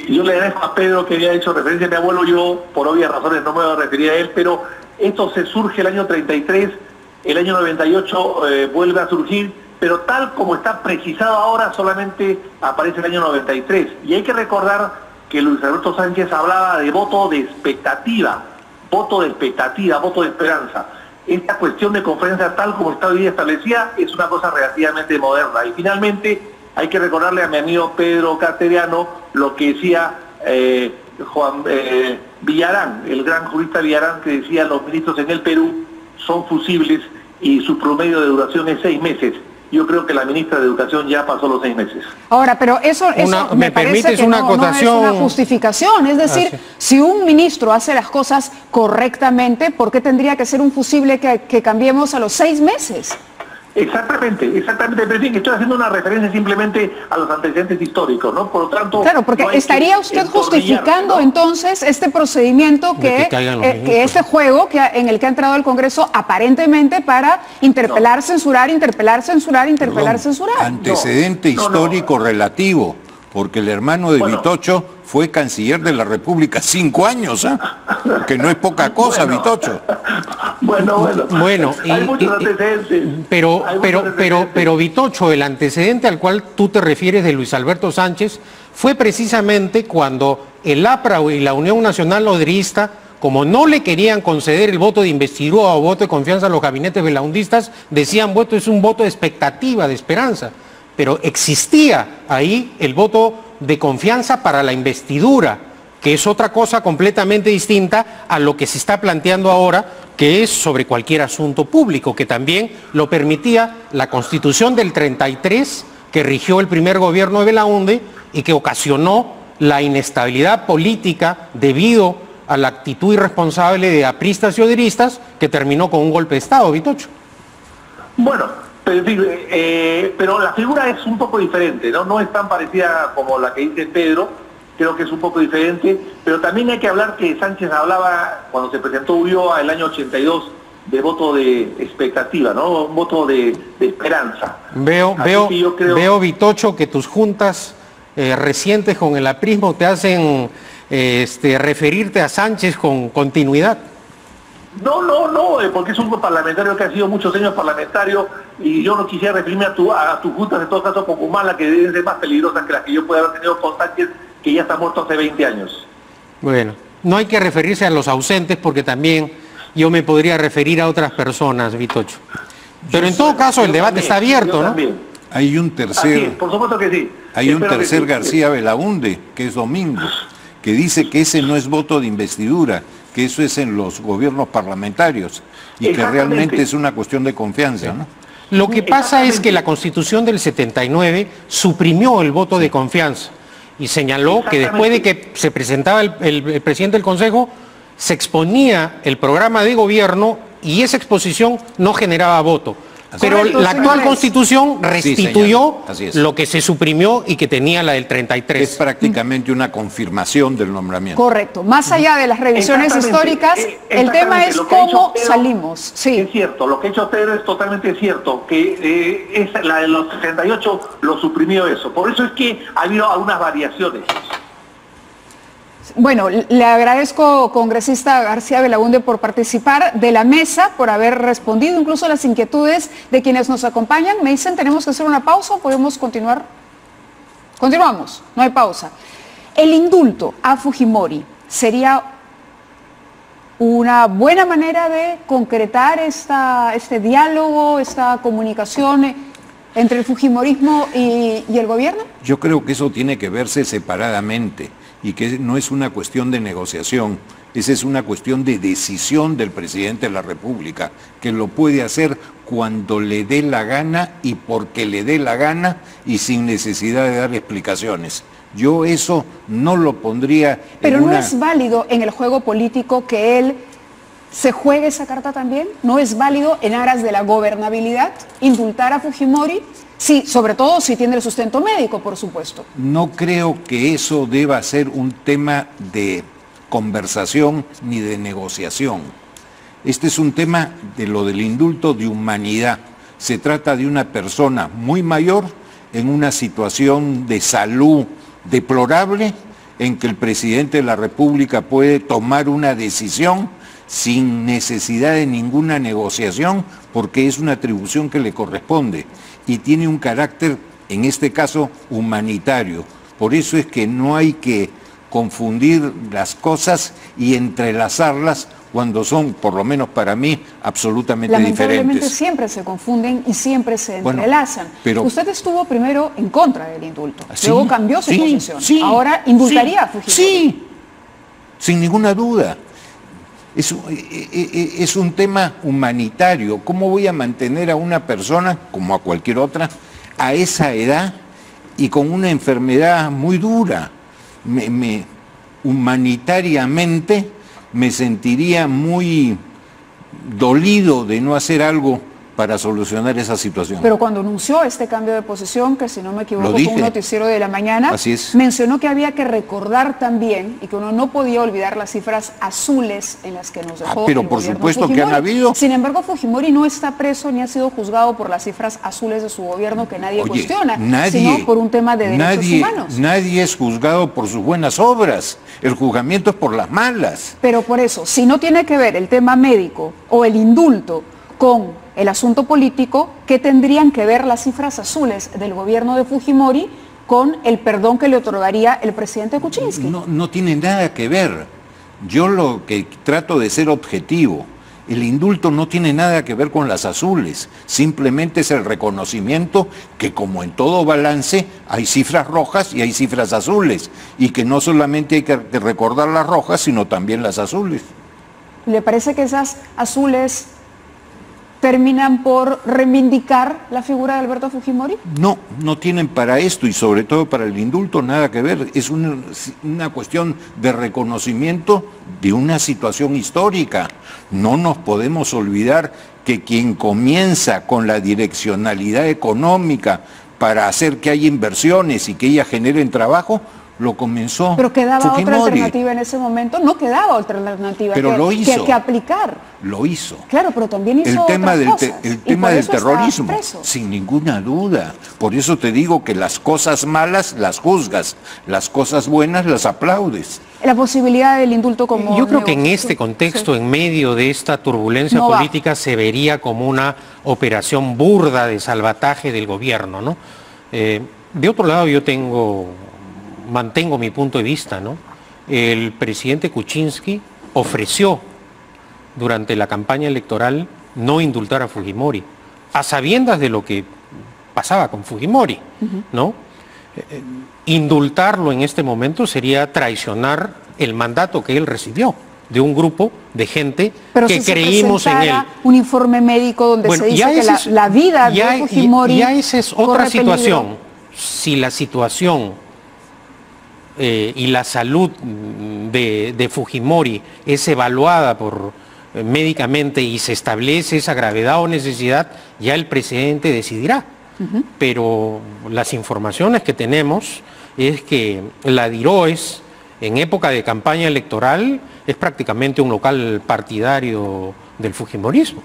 Yo le agradezco a Pedro que había hecho referencia a mi abuelo. Yo, por obvias razones, no me voy a referir a él, pero esto se surge el año 33, el año 98 vuelve a surgir, pero tal como está precisado ahora solamente aparece el año 93. Y hay que recordar que Luis Alberto Sánchez hablaba de voto de expectativa, voto de esperanza. Esta cuestión de confianza tal como está hoy día establecida es una cosa relativamente moderna. Y finalmente hay que recordarle a mi amigo Pedro Cateriano lo que decía Juan Villarán, el gran jurista Villarán, que decía los ministros en el Perú son fusibles y su promedio de duración es 6 meses. Yo creo que la ministra de Educación ya pasó los 6 meses. Ahora, pero eso me parece que no es una justificación. Es decir, si un ministro hace las cosas correctamente, ¿por qué tendría que ser un fusible que cambiemos a los 6 meses? Exactamente, pero en fin, estoy haciendo una referencia simplemente a los antecedentes históricos, ¿no? Por lo tanto... Claro, porque no estaría usted justificando, ¿no?, entonces este procedimiento que este juego en el que ha entrado el Congreso aparentemente para interpelar, censurar, interpelar, censurar, interpelar, censurar. Antecedente histórico relativo, porque el hermano de Vitocho fue canciller de la República 5 años, ¿eh? Que no es poca cosa, Vitocho. Bueno, hay muchos antecedentes. Pero Vitocho, el antecedente al cual tú te refieres de Luis Alberto Sánchez fue precisamente cuando el APRA y la Unión Nacional Obrerista, como no le querían conceder el voto de investidura o voto de confianza a los gabinetes belaundistas, decían, voto es un voto de expectativa, de esperanza. Pero existía ahí el voto de confianza para la investidura, que es otra cosa completamente distinta a lo que se está planteando ahora, que es sobre cualquier asunto público, que también lo permitía la Constitución del 33, que rigió el primer gobierno de Belaúnde y que ocasionó la inestabilidad política debido a la actitud irresponsable de apristas y odristas, que terminó con un golpe de Estado, Vitocho. Bueno, pero la figura es un poco diferente, ¿no? No es tan parecida como la que dice Pedro. Creo que es un poco diferente, pero también hay que hablar que Sánchez hablaba, cuando se presentó Ulloa el año 82, de voto de expectativa, ¿no? Un voto de esperanza. Veo, Vitocho, que tus juntas recientes con el aprismo te hacen referirte a Sánchez con continuidad. No, porque es un parlamentario que ha sido muchos años parlamentario y yo no quisiera referirme a tus juntas, en todo caso, como Humala, que deben ser más peligrosas que las que yo pueda haber tenido con Sánchez, que ya está muerto hace 20 años. Bueno, no hay que referirse a los ausentes porque también yo me podría referir a otras personas, Vitocho. Pero en todo caso el debate está abierto, ¿no? Hay un tercer, por supuesto que sí. Hay un tercer García Belaúnde, que es Domingo, que dice que ese no es voto de investidura, que eso es en los gobiernos parlamentarios y que realmente es una cuestión de confianza, ¿no? Lo que pasa es que la Constitución del 79 suprimió el voto de confianza y señaló que después de que se presentaba el presidente del Consejo, se exponía el programa de gobierno y esa exposición no generaba voto. Pero la actual Constitución restituyó lo que se suprimió y que tenía la del 33. Es prácticamente una confirmación del nombramiento. Correcto. Más allá de las revisiones históricas, el tema es cómo salimos. Sí. Es cierto, lo que ha hecho Pedro es totalmente cierto, que es la de los 68 lo suprimió eso. Por eso es que ha habido algunas variaciones. Bueno, le agradezco, congresista García Belaúnde, por participar de la mesa, por haber respondido incluso a las inquietudes de quienes nos acompañan. Me dicen, ¿tenemos que hacer una pausa o podemos continuar? Continuamos, no hay pausa. El indulto a Fujimori sería una buena manera de concretar este diálogo, esta comunicación entre el fujimorismo y el gobierno. Yo creo que eso tiene que verse separadamente. y que no es una cuestión de negociación, esa es una cuestión de decisión del presidente de la República, que lo puede hacer cuando le dé la gana y porque le dé la gana y sin necesidad de dar explicaciones. Yo eso no lo pondría Pero en ¿no una... es válido en el juego político que él se juegue esa carta también? ¿No es válido en aras de la gobernabilidad indultar a Fujimori? Sí, sobre todo si tiene el sustento médico, por supuesto. No creo que eso deba ser un tema de conversación ni de negociación. Este es un tema de lo del indulto de humanidad. Se trata de una persona muy mayor en una situación de salud deplorable en que el presidente de la República puede tomar una decisión sin necesidad de ninguna negociación porque es una atribución que le corresponde y tiene un carácter, en este caso, humanitario. Por eso es que no hay que confundir las cosas y entrelazarlas cuando son, por lo menos para mí, absolutamente Lamentablemente diferentes. siempre se confunden y siempre se entrelazan. Pero usted estuvo primero en contra del indulto, ¿sí? luego cambió su Sí, posición. sí, Ahora indultaría sí, a Fujimori. Sí, sin ninguna duda. Es un tema humanitario. ¿Cómo voy a mantener a una persona, como a cualquier otra, a esa edad y con una enfermedad muy dura? Humanitariamente me sentiría muy dolido de no hacer algo para solucionar esa situación. Pero cuando anunció este cambio de posición, que si no me equivoco Lo fue dije. un noticiero de la mañana, Así es. mencionó que había que recordar también y que uno no podía olvidar las cifras azules en las que nos dejó pero el por gobierno supuesto que Fujimori. han habido. Sin embargo, Fujimori no está preso ni ha sido juzgado por las cifras azules de su gobierno que nadie Oye, cuestiona, nadie, sino por un tema de derechos humanos. Nadie es juzgado por sus buenas obras. El juzgamiento es por las malas. Pero por eso, si no tiene que ver el tema médico o el indulto con el asunto político, ¿qué tendrían que ver las cifras azules del gobierno de Fujimori con el perdón que le otorgaría el presidente Kuczynski? No tiene nada que ver. Yo lo que trato de ser objetivo. El indulto no tiene nada que ver con las azules, simplemente es el reconocimiento que, como en todo balance, hay cifras rojas y hay cifras azules, y que no solamente hay que recordar las rojas, sino también las azules. ¿Le parece que esas azules terminan por reivindicar la figura de Alberto Fujimori? No tienen para esto y sobre todo para el indulto nada que ver. Es una cuestión de reconocimiento de una situación histórica. No nos podemos olvidar que quien comienza con la direccionalidad económica para hacer que haya inversiones y que ellas generen trabajo, lo comenzó Pero quedaba Fujimori. otra alternativa en ese momento, no quedaba otra alternativa Pero lo hizo. que aplicar. Lo hizo. Claro, pero también hizo El tema otras cosas, el y tema por del eso está terrorismo, preso. sin ninguna duda. Por eso te digo que las cosas malas las juzgas, las cosas buenas las aplaudes. La posibilidad del indulto como... Yo creo que en negociación. este contexto, Sí. en medio de esta turbulencia No va. política, se vería como una operación burda de salvataje del gobierno, ¿no? De otro lado, mantengo mi punto de vista, ¿no? El presidente Kuczynski ofreció durante la campaña electoral no indultar a Fujimori, a sabiendas de lo que pasaba con Fujimori, ¿no? Indultarlo en este momento sería traicionar el mandato que él recibió de un grupo de gente Pero que si creímos se en él. presentara un informe médico donde Bueno, se dice ya que ese es- la vida ya- de Fujimori ya esa es otra corre peligro. situación. Si la situación y la salud de Fujimori es evaluada médicamente y se establece esa gravedad o necesidad, ya el presidente decidirá. Pero las informaciones que tenemos es que la DIROES, en época de campaña electoral, es prácticamente un local partidario del fujimorismo.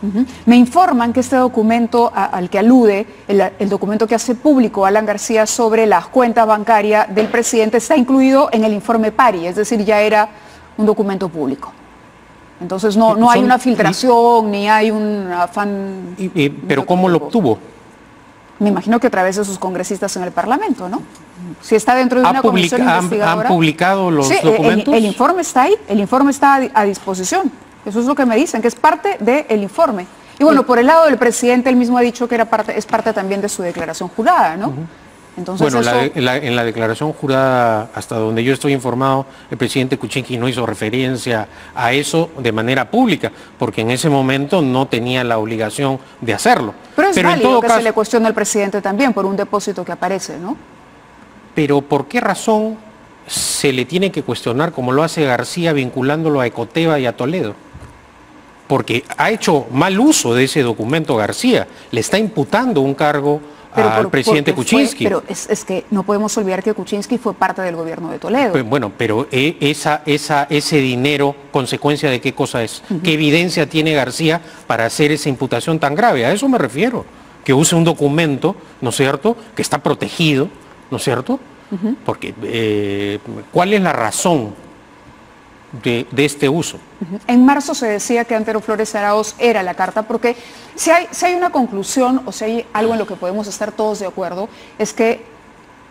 Me informan que este documento al que alude, el documento que hace público Alan García sobre las cuentas bancarias del presidente, está incluido en el informe PARI, es decir, ya era un documento público. Entonces no hay una filtración, ni hay un afán... Pero ¿cómo lo obtuvo? Me imagino que a través de sus congresistas en el Parlamento, ¿no? Si está dentro de una comisión investigadora... ¿Han publicado los sí, documentos? El informe está ahí, el informe está a disposición. Eso es lo que me dicen, que es parte del informe. Y bueno, por el lado del presidente, él mismo ha dicho que es parte también de su declaración jurada, ¿no? Entonces, bueno, eso... en la declaración jurada, hasta donde yo estoy informado, el presidente Kuczynski no hizo referencia a eso de manera pública, porque en ese momento no tenía la obligación de hacerlo. Pero es válido en todo que caso, se le cuestione al presidente también por un depósito que aparece, ¿no? Pero ¿por qué razón se le tiene que cuestionar como lo hace García vinculándolo a Ecoteva y a Toledo? Porque ha hecho mal uso de ese documento García, le está imputando un cargo al presidente Kuczynski. Pero es que no podemos olvidar que Kuczynski fue parte del gobierno de Toledo. Pues, bueno, pero ese dinero, ¿consecuencia de qué cosa es? ¿Qué evidencia tiene García para hacer esa imputación tan grave? A eso me refiero, que use un documento, ¿no es cierto?, que está protegido, ¿no es cierto? Porque, ¿cuál es la razón de este uso? En marzo se decía que Antero Flores Arauz era la carta, porque si hay una conclusión o si hay algo en lo que podemos estar todos de acuerdo, es que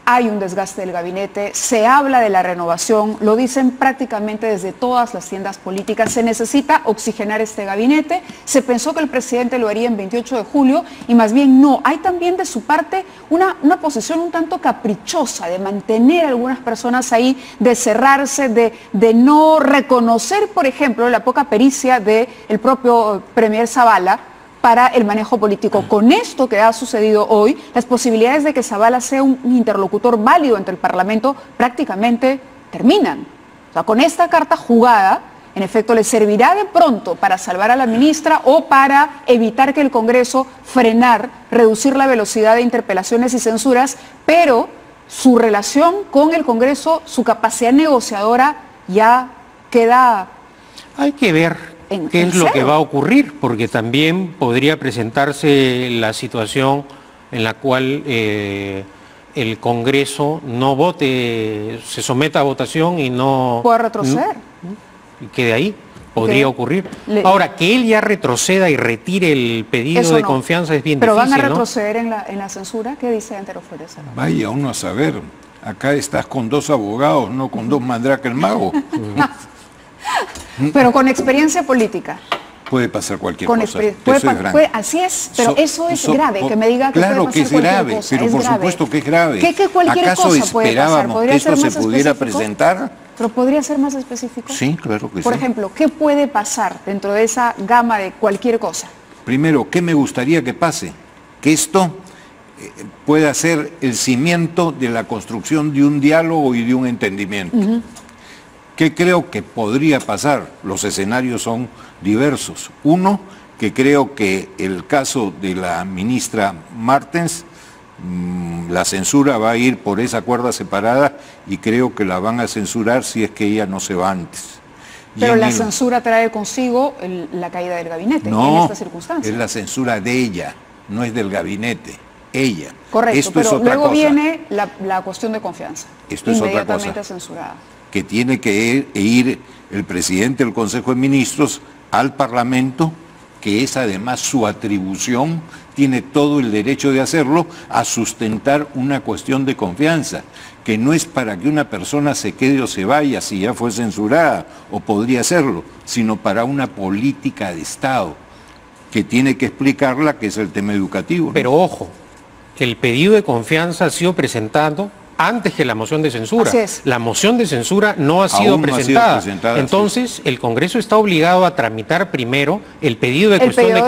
hay un desgaste del gabinete, se habla de la renovación, lo dicen prácticamente desde todas las tiendas políticas, se necesita oxigenar este gabinete, se pensó que el presidente lo haría en 28 de julio y más bien no, hay también de su parte una posición un tanto caprichosa de mantener a algunas personas ahí, de cerrarse, de no reconocer, por ejemplo, la poca pericia del propio premier Zavala para el manejo político. Con esto que ha sucedido hoy, las posibilidades de que Zavala sea un interlocutor válido ante el Parlamento prácticamente terminan. O sea, con esta carta jugada, en efecto, le servirá de pronto para salvar a la ministra o para evitar que el Congreso frenar, reducir la velocidad de interpelaciones y censuras, pero su relación con el Congreso, su capacidad negociadora ya queda... Hay que ver qué es lo que va a ocurrir, porque también podría presentarse la situación en la cual el Congreso no vote, se someta a votación y no... puede retroceder. Y que de ahí podría ocurrir. Ahora, que él ya retroceda y retire el pedido de confianza es bien difícil, ¿no? ¿Pero van a retroceder en la censura? ¿Qué dice Antero Flores Arauz? Vaya uno a saber, acá estás con dos abogados, no con dos Mandrake el mago. Pero con experiencia política. Puede pasar cualquier con cosa. Así es, pero eso es grave, que me diga que claro puede pasar que es grave, cosa, pero es por grave. Supuesto que es grave. ¿Qué cualquier ¿Acaso cosa puede pasar? esperábamos que esto se pudiera presentar? ¿Pero podría ser más específico? Sí, claro que sí. Por ejemplo, ¿qué puede pasar dentro de esa gama de cualquier cosa? Primero, ¿qué me gustaría que pase? Que esto pueda ser el cimiento de la construcción de un diálogo y de un entendimiento. ¿Qué creo que podría pasar? Los escenarios son diversos. Uno, que creo que el caso de la ministra Martens, la censura va a ir por esa cuerda separada y creo que la van a censurar si es que ella no se va antes. Pero la censura trae consigo la caída del gabinete en estas circunstancias. Es la censura de ella, no es del gabinete, ella. Correcto, Esto pero es otra luego cosa. viene la cuestión de confianza. Esto es otra cosa. Inmediatamente censurada. Que tiene que ir el presidente del Consejo de Ministros al Parlamento, que es además su atribución, tiene todo el derecho de hacerlo, a sustentar una cuestión de confianza, que no es para que una persona se quede o se vaya si ya fue censurada, o podría hacerlo, sino para una política de Estado, que tiene que explicarla, que es el tema educativo, ¿no? Pero ojo, el pedido de confianza ha sido presentado antes que la moción de censura. Así es. La moción de censura no ha sido presentada. Entonces, sí. El Congreso está obligado a tramitar primero el pedido de cuestión de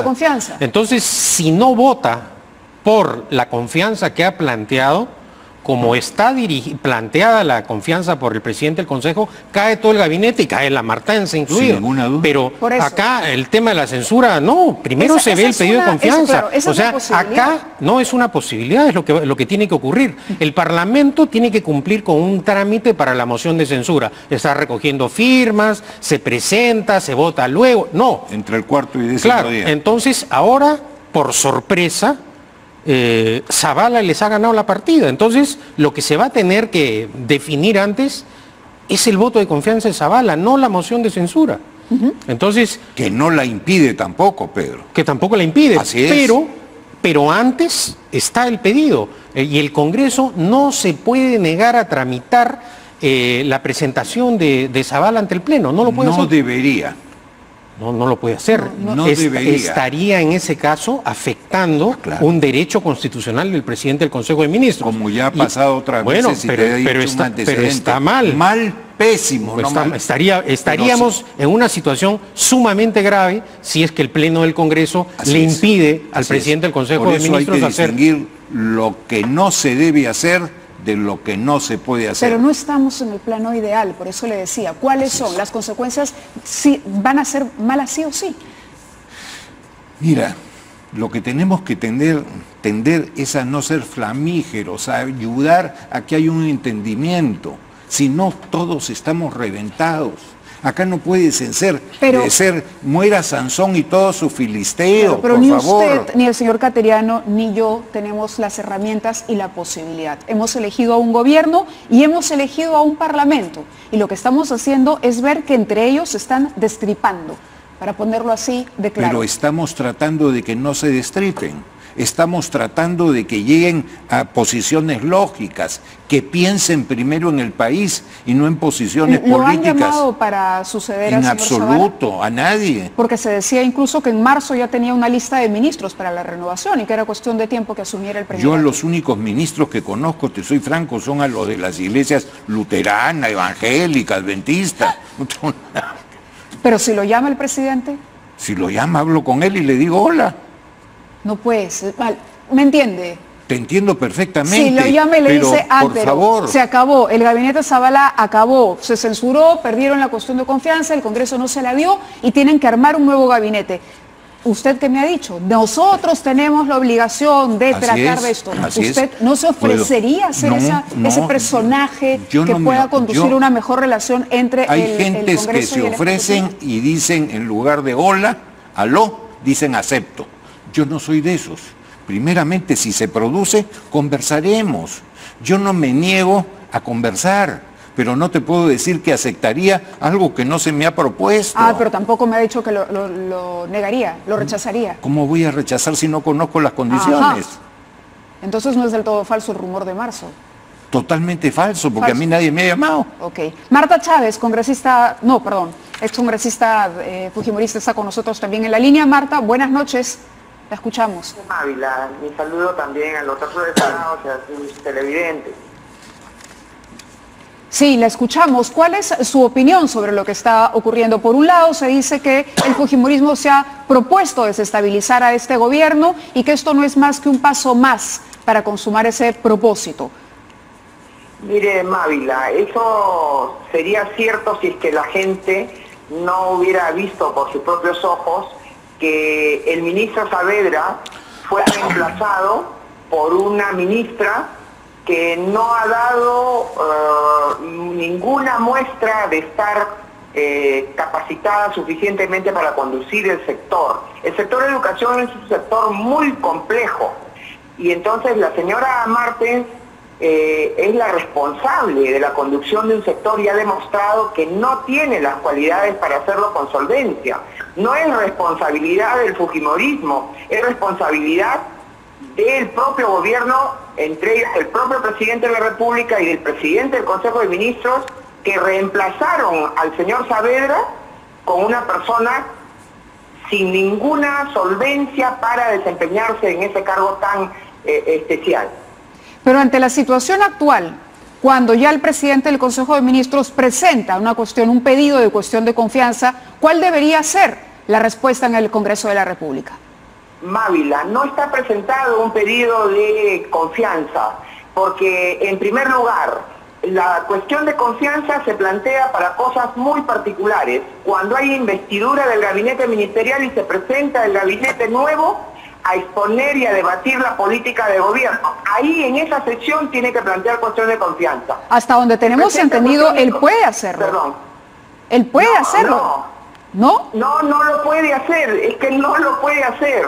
confianza. Entonces, si no vota por la confianza que ha planteado, como está planteada la confianza por el presidente del Consejo, cae todo el gabinete y cae la Martens incluido. Sin ninguna duda. Pero acá el tema de la censura, no, primero se ve el pedido de confianza. O sea, acá no es una posibilidad, es lo que tiene que ocurrir. El Parlamento tiene que cumplir con un trámite para la moción de censura. Está recogiendo firmas, se presenta, se vota luego. No. Entre el cuarto y 10º Claro, día. entonces ahora, por sorpresa, Zavala les ha ganado la partida. Entonces, lo que se va a tener que definir antes es el voto de confianza de Zavala, no la moción de censura. Entonces, que no la impide tampoco, Pedro. Que tampoco la impide. Así es. Pero antes está el pedido. Y el Congreso no se puede negar a tramitar la presentación de Zavala ante el Pleno. No lo puede hacer. No debería. No lo puede hacer. No debería. Estaría en ese caso afectando un derecho constitucional del presidente del Consejo de Ministros. Como ya ha pasado otras veces y te he dicho un antecedente. Pero está mal. Mal, pésimo. Pues no mal. Estaríamos en una situación sumamente grave si es que el Pleno del Congreso le impide al presidente del Consejo de Ministros hacer... Por eso hay que distinguir lo que no se debe hacer de lo que no se puede hacer. Pero no estamos en el plano ideal, por eso le decía, ¿cuáles son las consecuencias? Si van a ser malas sí o sí. Mira, lo que tenemos que tender es a no ser flamígeros, a ayudar a que haya un entendimiento. Si no, todos estamos reventados. Acá no puede ser muera Sansón y todo su filisteo, pero por ni favor. usted, ni el señor Cateriano, ni yo tenemos las herramientas y la posibilidad. Hemos elegido a un gobierno y hemos elegido a un parlamento. Y lo que estamos haciendo es ver que entre ellos se están destripando, para ponerlo así de claro. Pero estamos tratando de que no se destripen. Estamos tratando de que lleguen a posiciones lógicas, que piensen primero en el país y no en posiciones políticas. ¿Lo han llamado para suceder al señor Zavala? En absoluto, a nadie. Porque se decía incluso que en marzo ya tenía una lista de ministros para la renovación y que era cuestión de tiempo que asumiera el presidente. Yo los únicos ministros que conozco, te soy franco, son a los de las iglesias luterana, evangélica, adventista. Pero si lo llama el presidente. Si lo llama, hablo con él y le digo hola. No puede ser. ¿Me entiende? Te entiendo perfectamente. Si lo llama y le dice, por favor. Se acabó, el gabinete Zavala acabó, se censuró, perdieron la cuestión de confianza, el Congreso no se la dio y tienen que armar un nuevo gabinete. ¿Usted qué me ha dicho? Nosotros tenemos la obligación de tratar de esto. ¿Usted no se ofrecería a ser ese personaje que pueda conducir una mejor relación entre el Congreso y el Ejecutivo? Hay gentes que se ofrecen y dicen, en lugar de hola, aló, dicen acepto. Yo no soy de esos. Primeramente, si se produce, conversaremos. Yo no me niego a conversar, pero no te puedo decir que aceptaría algo que no se me ha propuesto. Pero tampoco me ha dicho que lo negaría, lo rechazaría. ¿Cómo voy a rechazar si no conozco las condiciones? Entonces no es del todo falso el rumor de marzo. Totalmente falso, porque a mí nadie me ha llamado. Ok. Marta Chávez, excongresista fujimorista, está con nosotros también en la línea. Marta, buenas noches. La escuchamos. Ávila, mi saludo también a los otros destacados y a sus televidentes. Sí, la escuchamos. ¿Cuál es su opinión sobre lo que está ocurriendo? Por un lado, se dice que el fujimorismo se ha propuesto desestabilizar a este gobierno y que esto no es más que un paso más para consumar ese propósito. Mire, Mávila, eso sería cierto si es que la gente no hubiera visto por sus propios ojos que el ministro Saavedra fue reemplazado por una ministra que no ha dado ninguna muestra de estar capacitada suficientemente para conducir el sector. El sector de educación es un sector muy complejo y entonces la señora Martens es la responsable de la conducción de un sector y ha demostrado que no tiene las cualidades para hacerlo con solvencia. No es responsabilidad del fujimorismo, es responsabilidad del propio gobierno, entre ellos el propio presidente de la República y del presidente del Consejo de Ministros, que reemplazaron al señor Saavedra con una persona sin ninguna solvencia para desempeñarse en ese cargo tan especial. Pero ante la situación actual, cuando ya el presidente del Consejo de Ministros presenta un pedido de cuestión de confianza, ¿cuál debería ser la respuesta en el Congreso de la República? Mávila, no está presentado un pedido de confianza, porque en primer lugar, la cuestión de confianza se plantea para cosas muy particulares. Cuando hay investidura del gabinete ministerial y se presenta el gabinete nuevo, a exponer y a debatir la política de gobierno. Ahí en esa sección tiene que plantear cuestión de confianza. Hasta donde tenemos entendido, él puede hacerlo. Perdón. Él puede hacerlo. ¿No? No lo puede hacer, es que no lo puede hacer.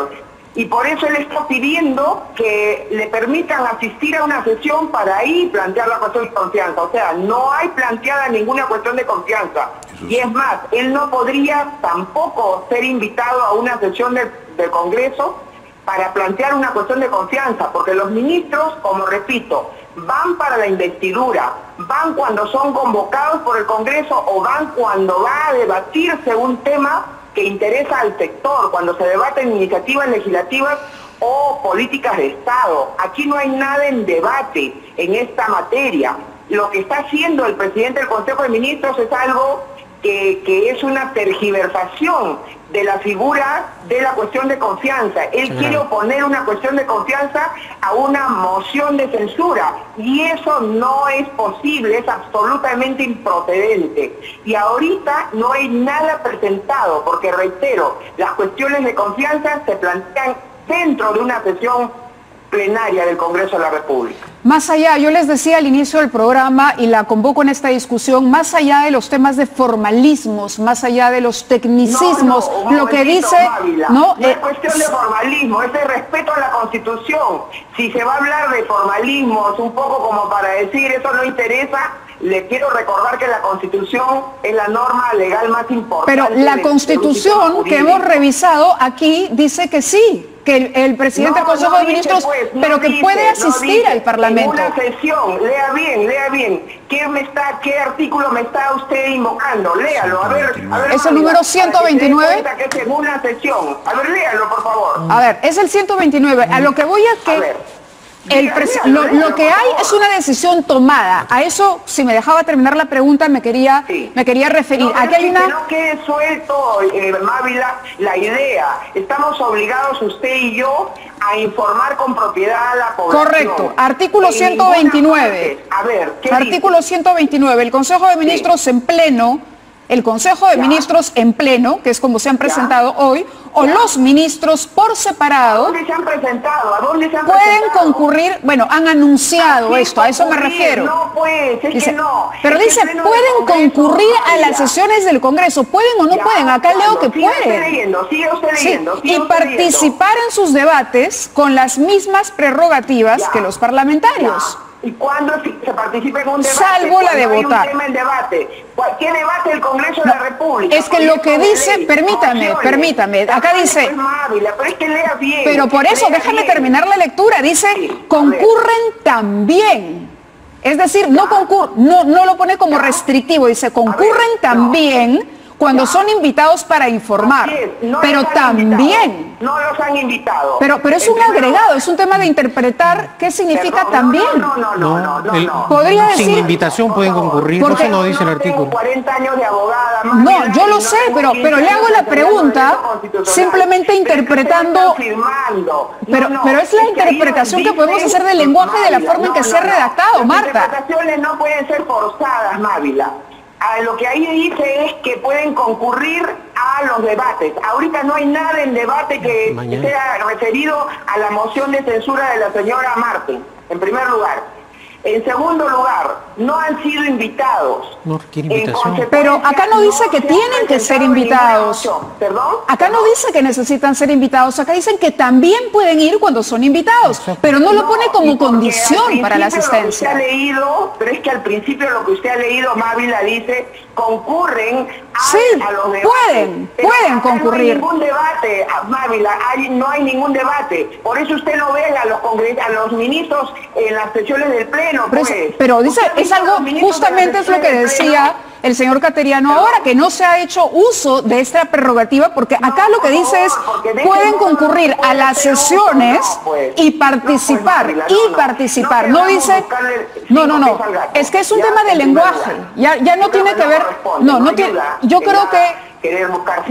Y por eso él está pidiendo que le permitan asistir a una sesión para ahí plantear la cuestión de confianza. O sea, no hay planteada ninguna cuestión de confianza. Y es más, él no podría tampoco ser invitado a una sesión del Congreso para plantear una cuestión de confianza, porque los ministros, como repito, van para la investidura, van cuando son convocados por el Congreso o van cuando va a debatirse un tema que interesa al sector, cuando se debaten iniciativas legislativas o políticas de Estado. Aquí no hay nada en debate en esta materia. Lo que está haciendo el presidente del Consejo de Ministros es algo que es una tergiversación de la figura de la cuestión de confianza. Él quiere oponer una cuestión de confianza a una moción de censura y eso no es posible, es absolutamente improcedente. Y ahorita no hay nada presentado, porque reitero, las cuestiones de confianza se plantean dentro de una sesión plenaria del Congreso de la República. Más allá, yo les decía al inicio del programa y la convoco en esta discusión, más allá de los temas de formalismos, más allá de los tecnicismos, lo que dice... Mávila, no es cuestión de formalismo, es de respeto a la Constitución. Si se va a hablar de formalismos, un poco como para decir eso no interesa, le quiero recordar que la Constitución es la norma legal más importante. Pero la Constitución que hemos revisado aquí dice que sí, que el presidente del Consejo de Ministros, pero que puede asistir al Parlamento. En una sesión, lea bien, ¿qué artículo me está usted invocando? Léalo, a ver. ¿Es el número 129? Que es en una sesión. A ver, léalo, por favor. A ver, es el 129. A lo que voy a que... Lo que hay es una decisión tomada. A eso, si me dejaba terminar la pregunta, me quería referir. No, aquí hay una... que no quede suelto, Mávila, la idea. Estamos obligados, usted y yo, a informar con propiedad a la población. Correcto. Artículo 129. A ver, ¿qué Artículo dice? 129. El Consejo de Ministros en pleno, el Consejo de Ministros en pleno, que es como se han presentado hoy, o los ministros por separado, ¿A dónde se han presentado? pueden concurrir, bueno, han anunciado esto, a eso me refiero. No, pues, dice, que no. Pero dice, pueden concurrir a las sesiones del Congreso, ¿pueden o no pueden? Acá leo que pueden. Sigue usted leyendo. Y participar en sus debates con las mismas prerrogativas que los parlamentarios. ¿Y cuándo se participa en un debate? Salvo la de votar. Hay un tema en debate. ¿Qué debate el Congreso de la República? Es que lo que dice, permítame, acá dice... Pero es que lea bien. Pero por eso, déjame terminar la lectura. Dice, concurren también. Es decir, no lo pone como restrictivo, dice, concurren también cuando son invitados para informar, pero también... No los han invitado. Pero es un agregado, es un tema de interpretar qué significa también. No. Podría decir... Sin invitación pueden concurrir, eso no dice el artículo. 40 años de abogada. No, yo lo sé, pero le hago la pregunta simplemente interpretando... Pero es la interpretación que podemos hacer del lenguaje de la forma en que se ha redactado, Marta. Las interpretaciones no pueden ser forzadas, Mávila. Lo que ahí dice es que pueden concurrir a los debates. Ahorita no hay nada en debate que sea referido a la moción de censura de la señora Martín, en primer lugar. En segundo lugar, no han sido invitados. No requiere invitación. Pero acá no dice que tienen que ser invitados. ¿Perdón? Acá no dice que necesitan ser invitados. Acá dicen que también pueden ir cuando son invitados. Pero no lo pone como condición para la asistencia. Lo que usted ha leído, pero es que al principio lo que usted ha leído, Mávila dice, concurren a los debates. Pueden concurrir. No hay ningún debate, Mávila, no hay ningún debate. Por eso usted no ve a los ministros en las sesiones del Pleno. Pero dice, es algo, justamente es lo que decía el señor Cateriano ahora, que no se ha hecho uso de esta prerrogativa, porque acá lo que dice es, pueden concurrir a las sesiones y participar, no dice, no, es que es un tema de lenguaje, ya no tiene que ver, yo creo que,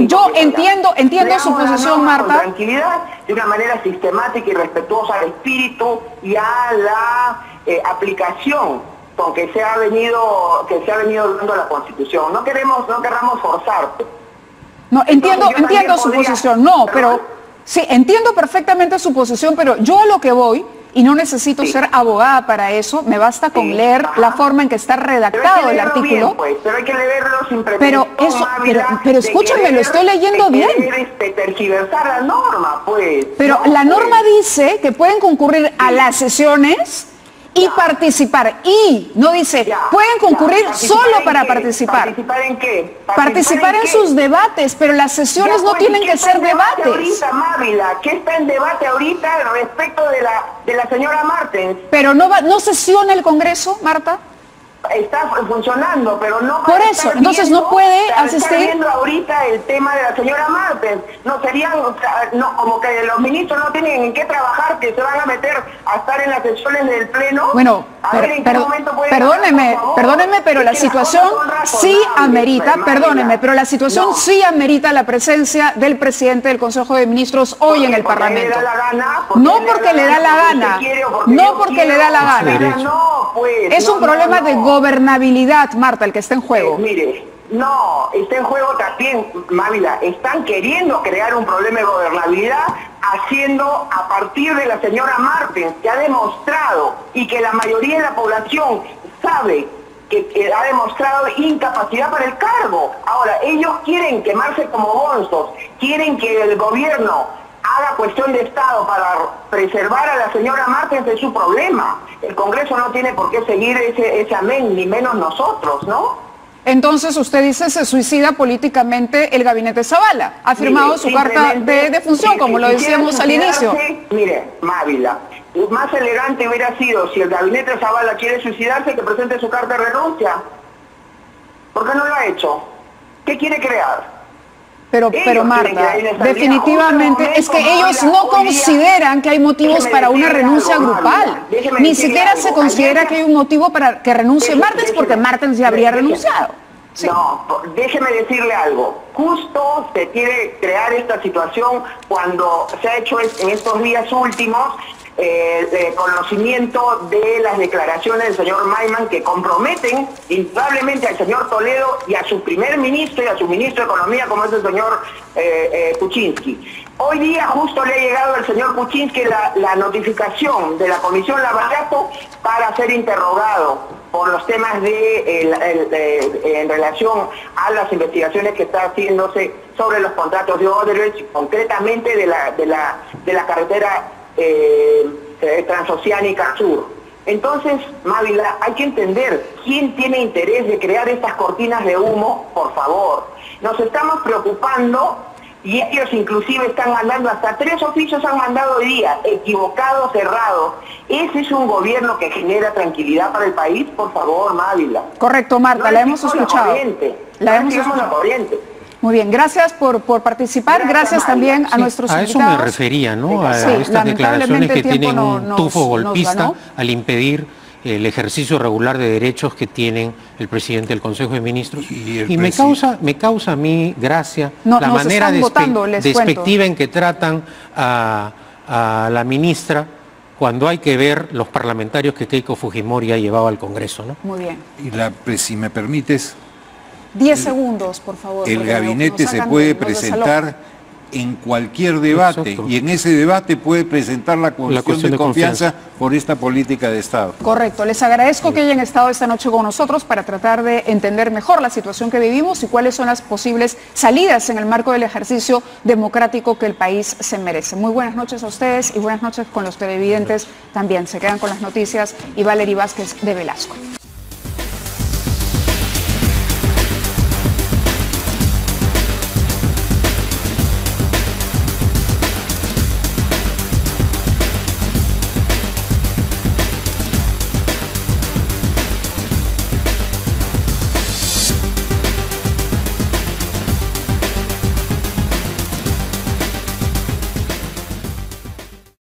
yo entiendo su posición, Marta. Con tranquilidad, de una manera sistemática y respetuosa al espíritu y a la aplicación con que se ha venido dando la Constitución. No querramos forzar. No, entiendo su posición, pero sí, entiendo perfectamente su posición, pero yo a lo que voy, y no necesito ser abogada para eso, me basta con leer la forma en que está redactado el artículo. Bien, pues, pero hay que leerlo sin pero escúchame, lo estoy leyendo bien. Tergiversar la norma, pues. Pero la norma dice que pueden concurrir a las sesiones y participar. Y no dice, pueden concurrir solo para participar. ¿Participar en qué? Participar en sus debates, pero las sesiones no tienen que ser debates. Ahorita, Mávila, ¿qué está en debate ahorita respecto de la señora Martens? Pero no sesiona el Congreso, Marta. está funcionando, pero no por eso, entonces no puede asistir. Está viendo ahorita el tema de la señora Martens. No serían, o sea, no, como que los ministros no tienen en qué trabajar, que se van a meter a estar en las sesiones del pleno. Bueno, perdóneme, pero la situación sí amerita, pero la situación sí amerita la presencia del presidente del Consejo de Ministros hoy en el Parlamento. No porque le da la gana, no porque le da la gana. Es un problema de gobernabilidad, Marta, el que está en juego. Mire, no, está en juego también, Mávila, están queriendo crear un problema de gobernabilidad haciendo a partir de la señora Martens, que ha demostrado y que la mayoría de la población sabe que ha demostrado incapacidad para el cargo. Ahora, ellos quieren quemarse como bonzos, quieren que el gobierno haga cuestión de Estado para preservar a la señora Martens, es su problema. El Congreso no tiene por qué seguir ese amén, ni menos nosotros, ¿no? Entonces usted dice se suicida políticamente el gabinete Zavala. Ha firmado su carta de defunción, como lo decíamos al inicio. Mire, Mávila, más elegante hubiera sido, si el gabinete Zavala quiere suicidarse, que presente su carta de renuncia. ¿Por qué no lo ha hecho? ¿Qué quiere crear? Pero Marta, definitivamente es que ellos no consideran que hay motivos para una renuncia grupal. Ni siquiera se considera que hay un motivo para que renuncie Martens, porque Martens ya habría renunciado. Sí. No, déjeme decirle algo. Justo se quiere crear esta situación cuando se ha hecho en estos días últimos conocimiento de las declaraciones del señor Maiman que comprometen indudablemente al señor Toledo y a su primer ministro y a su ministro de Economía, como es el señor Kuczynski. Hoy día justo le ha llegado al señor Kuczynski la notificación de la Comisión Lavallato para ser interrogado por los temas en relación a las investigaciones que está haciéndose sobre los contratos de Odebrecht, concretamente de la carretera transoceánica sur. Entonces, Mávila, hay que entender quién tiene interés de crear estas cortinas de humo, por favor. Nos estamos preocupando y ellos inclusive están mandando, hasta 3 oficios han mandado hoy día, equivocados, errados. ¿Ese es un gobierno que genera tranquilidad para el país? Por favor, Mávila. Correcto, Marta, la hemos escuchado. La hemos escuchado. Muy bien, gracias por participar, gracias también a nuestros invitados. A eso me refería, ¿no? A estas declaraciones que tienen un tufo golpista al impedir el ejercicio regular de derechos que tienen el presidente del Consejo de Ministros. Y me causa a mí gracia la manera despectiva en que tratan a la ministra cuando hay que ver los parlamentarios que Keiko Fujimori ha llevado al Congreso, ¿no? Muy bien. Y si me permites... 10 segundos, por favor. El gabinete se puede presentar en cualquier debate. Exacto. Y en ese debate puede presentar la cuestión de confianza por esta política de Estado. Correcto. Les agradezco que hayan estado esta noche con nosotros para tratar de entender mejor la situación que vivimos y cuáles son las posibles salidas en el marco del ejercicio democrático que el país se merece. Muy buenas noches a ustedes y buenas noches con los televidentes también. Se quedan con las noticias y Valery Vázquez de Velasco.